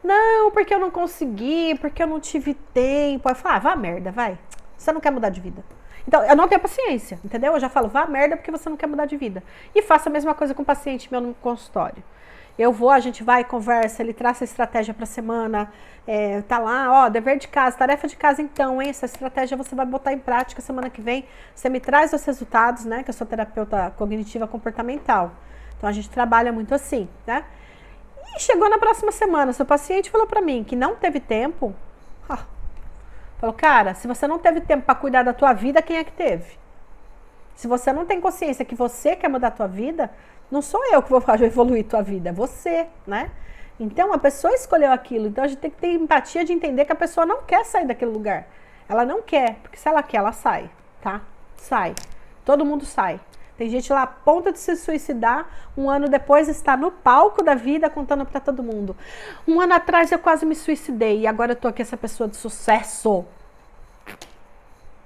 Não, porque eu não consegui, porque eu não tive tempo. Aí eu falo, vá merda, vai. Você não quer mudar de vida. Então, eu não tenho paciência, entendeu? Eu já falo, vá merda porque você não quer mudar de vida. E faço a mesma coisa com o paciente meu no consultório. A gente vai, conversa, ele traça a estratégia para a semana, tá lá, ó, dever de casa, tarefa de casa então, hein? Essa estratégia você vai botar em prática semana que vem, você me traz os resultados, né? Que eu sou terapeuta cognitiva comportamental. Então, a gente trabalha muito assim, né? E chegou na próxima semana, seu paciente falou para mim que não teve tempo, falou, cara, se você não teve tempo para cuidar da tua vida, quem é que teve? Se você não tem consciência que você quer mudar a tua vida, não sou eu que vou evoluir tua vida, é você, né? Então, a pessoa escolheu aquilo. Então, a gente tem que ter empatia de entender que a pessoa não quer sair daquele lugar. Ela não quer, porque se ela quer, ela sai, tá? Sai. Todo mundo sai. Tem gente lá a ponto de se suicidar, um ano depois está no palco da vida contando pra todo mundo. 1 ano atrás eu quase me suicidei e agora eu tô aqui essa pessoa de sucesso.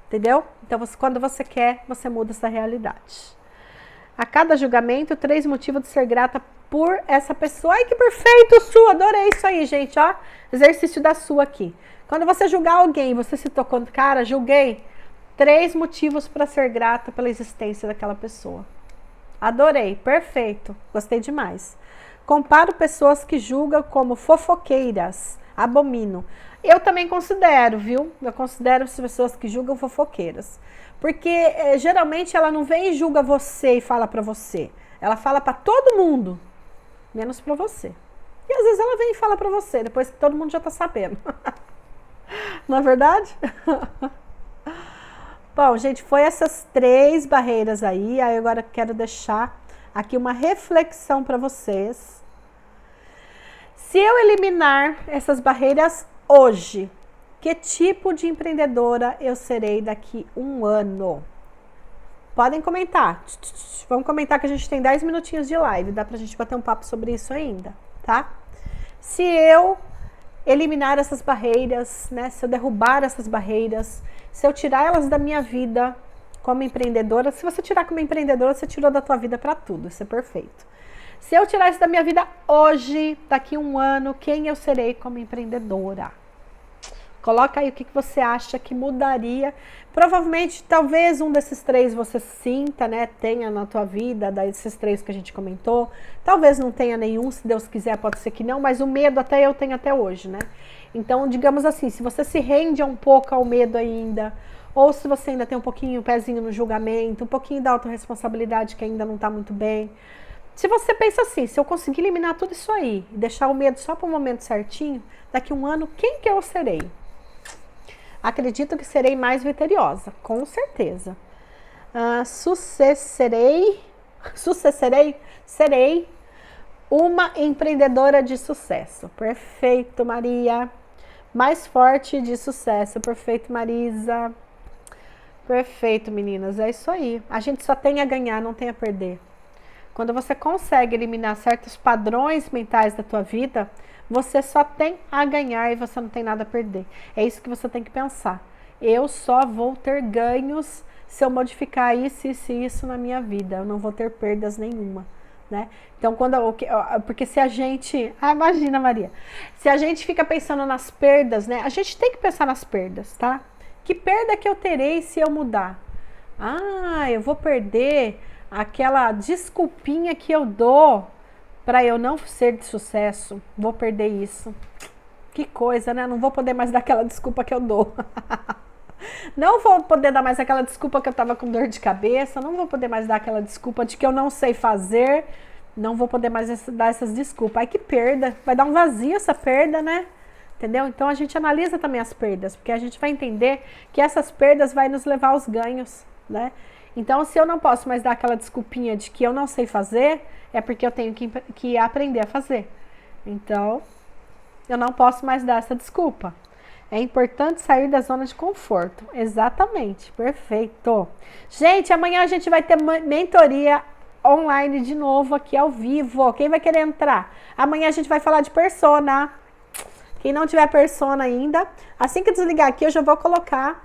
Entendeu? Então, quando você quer, você muda essa realidade. A cada julgamento, 3 motivos de ser grata por essa pessoa. Ai, que perfeito, Su! Adorei isso aí, gente, ó. Exercício da Su aqui. Quando você julgar alguém, você se tocou, cara, julguei. 3 motivos para ser grata pela existência daquela pessoa. Adorei, perfeito, gostei demais. Comparo pessoas que julgam como fofoqueiras, abomino. Eu também considero, viu? Eu considero as pessoas que julgam fofoqueiras. Porque geralmente ela não vem e julga você e fala pra você. Ela fala pra todo mundo, menos pra você. E às vezes ela vem e fala pra você, depois que todo mundo já tá sabendo. Não é verdade? Bom, gente, foi essas 3 barreiras aí. Aí agora eu quero deixar aqui uma reflexão pra vocês. Se eu eliminar essas barreiras hoje, Que tipo de empreendedora eu serei daqui um ano? Podem comentar. Vamos comentar que a gente tem 10 minutinhos de live. Dá pra gente bater um papo sobre isso ainda, tá? Se eu eliminar essas barreiras, né? Se eu derrubar essas barreiras, se eu tirar elas da minha vida como empreendedora, se você tirar como empreendedora, você tirou da tua vida pra tudo. Isso é perfeito. Se eu tirar isso da minha vida hoje, daqui um ano, quem eu serei como empreendedora? Coloca aí o que você acha que mudaria. Provavelmente, talvez um desses três você sinta, né? Tenha na tua vida, desses três que a gente comentou. Talvez não tenha nenhum, se Deus quiser, pode ser que não. Mas o medo até eu tenho até hoje, né? Então, digamos assim, se você se rende um pouco ao medo ainda, ou se você ainda tem um pouquinho, um pezinho no julgamento, um pouquinho da autorresponsabilidade que ainda não está muito bem. Se você pensa assim, se eu conseguir eliminar tudo isso aí, e deixar o medo só para o momento certinho, daqui um ano, quem que eu serei? Acredito que serei mais vitoriosa, com certeza. Serei uma empreendedora de sucesso. Perfeito, Maria. Mais forte de sucesso. Perfeito, Marisa. Perfeito, meninas. É isso aí. A gente só tem a ganhar, não tem a perder. Quando você consegue eliminar certos padrões mentais da tua vida, você só tem a ganhar e você não tem nada a perder. É isso que você tem que pensar. Eu só vou ter ganhos se eu modificar isso, isso e isso na minha vida. Eu não vou ter perdas nenhuma, né? Então, porque se a gente... imagina, Maria. Se a gente fica pensando nas perdas, né? A gente tem que pensar nas perdas, tá? Que perda que eu terei se eu mudar? Eu vou perder aquela desculpinha que eu dou para eu não ser de sucesso. Vou perder isso. Que coisa, né? Não vou poder mais dar aquela desculpa que eu dou. Não vou poder dar mais aquela desculpa que eu tava com dor de cabeça. Não vou poder mais dar aquela desculpa de que eu não sei fazer. Não vou poder mais dar essas desculpas. Ai, que perda. Vai dar um vazio essa perda, né? Entendeu? Então a gente analisa também as perdas, porque a gente vai entender que essas perdas vai nos levar aos ganhos, né? Então, se eu não posso mais dar aquela desculpinha de que eu não sei fazer, é porque eu tenho que aprender a fazer. Então, eu não posso mais dar essa desculpa. É importante sair da zona de conforto. Exatamente, perfeito. Gente, amanhã a gente vai ter mentoria online de novo aqui ao vivo. Quem vai querer entrar? Amanhã a gente vai falar de persona. Quem não tiver persona ainda, assim que desligar aqui, eu já vou colocar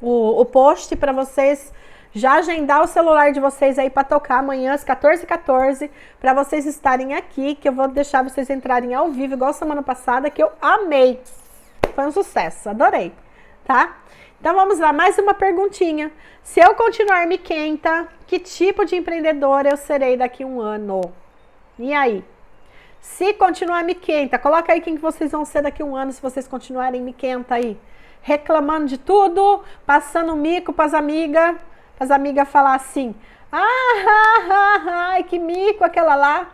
o post para vocês já agendar o celular de vocês aí para tocar amanhã às 14h14, para vocês estarem aqui, que eu vou deixar vocês entrarem ao vivo, igual semana passada, que eu amei. Foi um sucesso, adorei, tá? Então vamos lá, mais uma perguntinha. Se eu continuar miquenta, que tipo de empreendedora eu serei daqui a um ano? E aí? Se continuar miquenta, coloca aí quem que vocês vão ser daqui a um ano se vocês continuarem miquenta aí. Reclamando de tudo, passando mico para as amigas falar assim, ai, que mico aquela lá,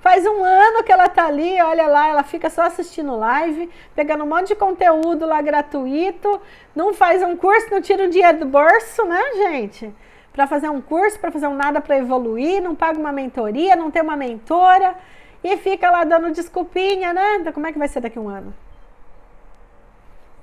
faz um ano que ela tá ali, olha lá, ela fica só assistindo live, pegando um monte de conteúdo lá gratuito, não faz um curso, não tira um dinheiro do bolso, né, gente? Para fazer um curso, para fazer um nada para evoluir, não paga uma mentoria, não tem uma mentora, e fica lá dando desculpinha, né? Então, como é que vai ser daqui a um ano?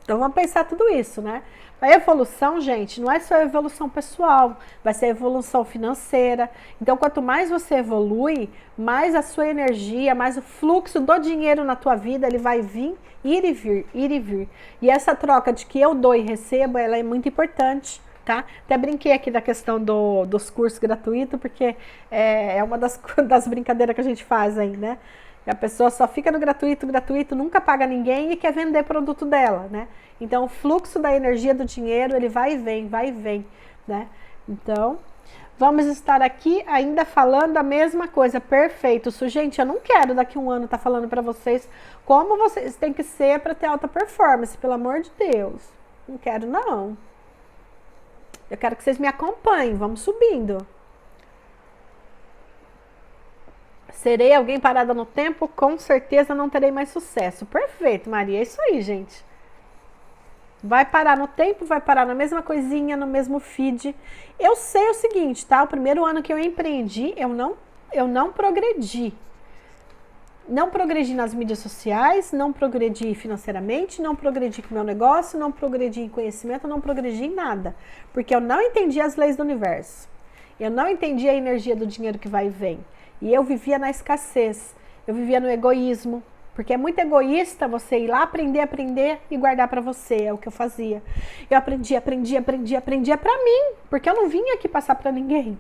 Então vamos pensar tudo isso, né? A evolução, gente, não é só evolução pessoal, vai ser evolução financeira. Então, quanto mais você evolui, mais a sua energia, mais o fluxo do dinheiro na tua vida, ele vai vir, ir e vir, ir e vir. E essa troca de que eu dou e recebo, ela é muito importante, tá? Até brinquei aqui da questão dos cursos gratuitos, porque é uma das brincadeiras que a gente faz aí, né? E a pessoa só fica no gratuito, nunca paga ninguém e quer vender produto dela, né? Então, o fluxo da energia do dinheiro, ele vai e vem, né? Então, vamos estar aqui ainda falando a mesma coisa. Perfeito. Isso, gente, eu não quero daqui a um ano estar falando para vocês como vocês têm que ser para ter alta performance, pelo amor de Deus. Não quero, não. Eu quero que vocês me acompanhem, vamos subindo. Serei alguém parada no tempo? Com certeza não terei mais sucesso. Perfeito, Maria. É isso aí, gente. Vai parar no tempo, vai parar na mesma coisinha, no mesmo feed. Eu sei o seguinte, tá? O primeiro ano que eu empreendi, eu não progredi. não progredi nas mídias sociais, não progredi financeiramente, não progredi com o meu negócio, não progredi em conhecimento, não progredi em nada. Porque eu não entendi as leis do universo. Eu não entendi a energia do dinheiro que vai e vem. E eu vivia na escassez. Eu vivia no egoísmo. Porque é muito egoísta você ir lá aprender e guardar para você. É o que eu fazia. Eu aprendia para mim. Porque eu não vinha aqui passar para ninguém,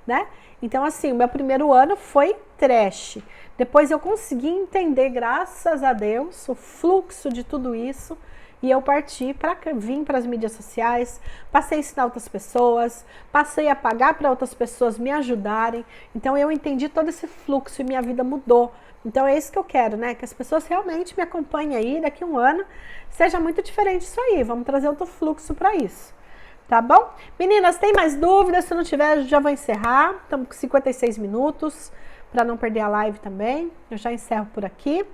né? Então, assim, o meu primeiro ano foi trash. Depois eu consegui entender, graças a Deus, o fluxo de tudo isso. E eu parti para vim para as mídias sociais, passei a ensinar outras pessoas, passei a pagar para outras pessoas me ajudarem. Então eu entendi todo esse fluxo e minha vida mudou. Então é isso que eu quero, né? Que as pessoas realmente me acompanhem aí, daqui a um ano seja muito diferente isso aí. Vamos trazer outro fluxo para isso. Tá bom? Meninas, tem mais dúvidas? Se não tiver, já vou encerrar. Estamos com 56 minutos, para não perder a live também. Eu já encerro por aqui.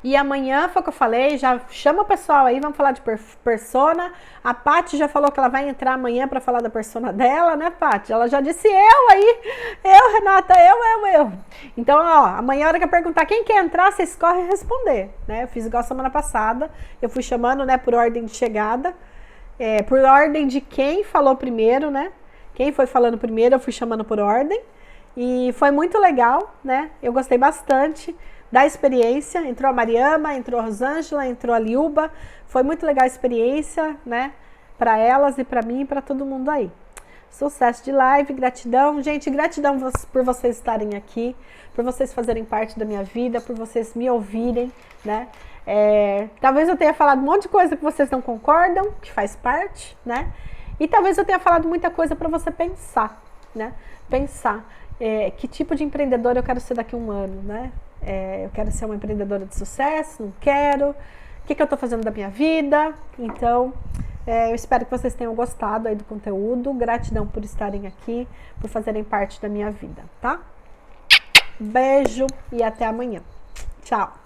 E amanhã, foi o que eu falei, já chama o pessoal aí, vamos falar de persona. A Paty já falou que ela vai entrar amanhã para falar da persona dela, né, Paty? Ela já disse eu aí, eu, Renata, eu. Então, ó, amanhã, a hora que eu perguntar quem quer entrar, vocês correm responder, né? Eu fiz igual semana passada, eu fui chamando, né, por ordem de chegada, por ordem de quem falou primeiro, né? Quem foi falando primeiro, eu fui chamando por ordem. E foi muito legal, né? Eu gostei bastante da experiência. Entrou a Mariama, entrou a Rosângela, entrou a Liuba. Foi muito legal a experiência, né? Para elas e para mim e para todo mundo aí. Sucesso de live, gratidão. Gente, gratidão por vocês estarem aqui, por vocês fazerem parte da minha vida, por vocês me ouvirem, né? Talvez eu tenha falado um monte de coisa que vocês não concordam, que faz parte, né? E talvez eu tenha falado muita coisa para você pensar, né? Pensar que tipo de empreendedor eu quero ser daqui a um ano, né? Eu quero ser uma empreendedora de sucesso, não quero. O que eu estou fazendo da minha vida? Então, eu espero que vocês tenham gostado aí do conteúdo. Gratidão por estarem aqui, por fazerem parte da minha vida, tá? Beijo e até amanhã. Tchau!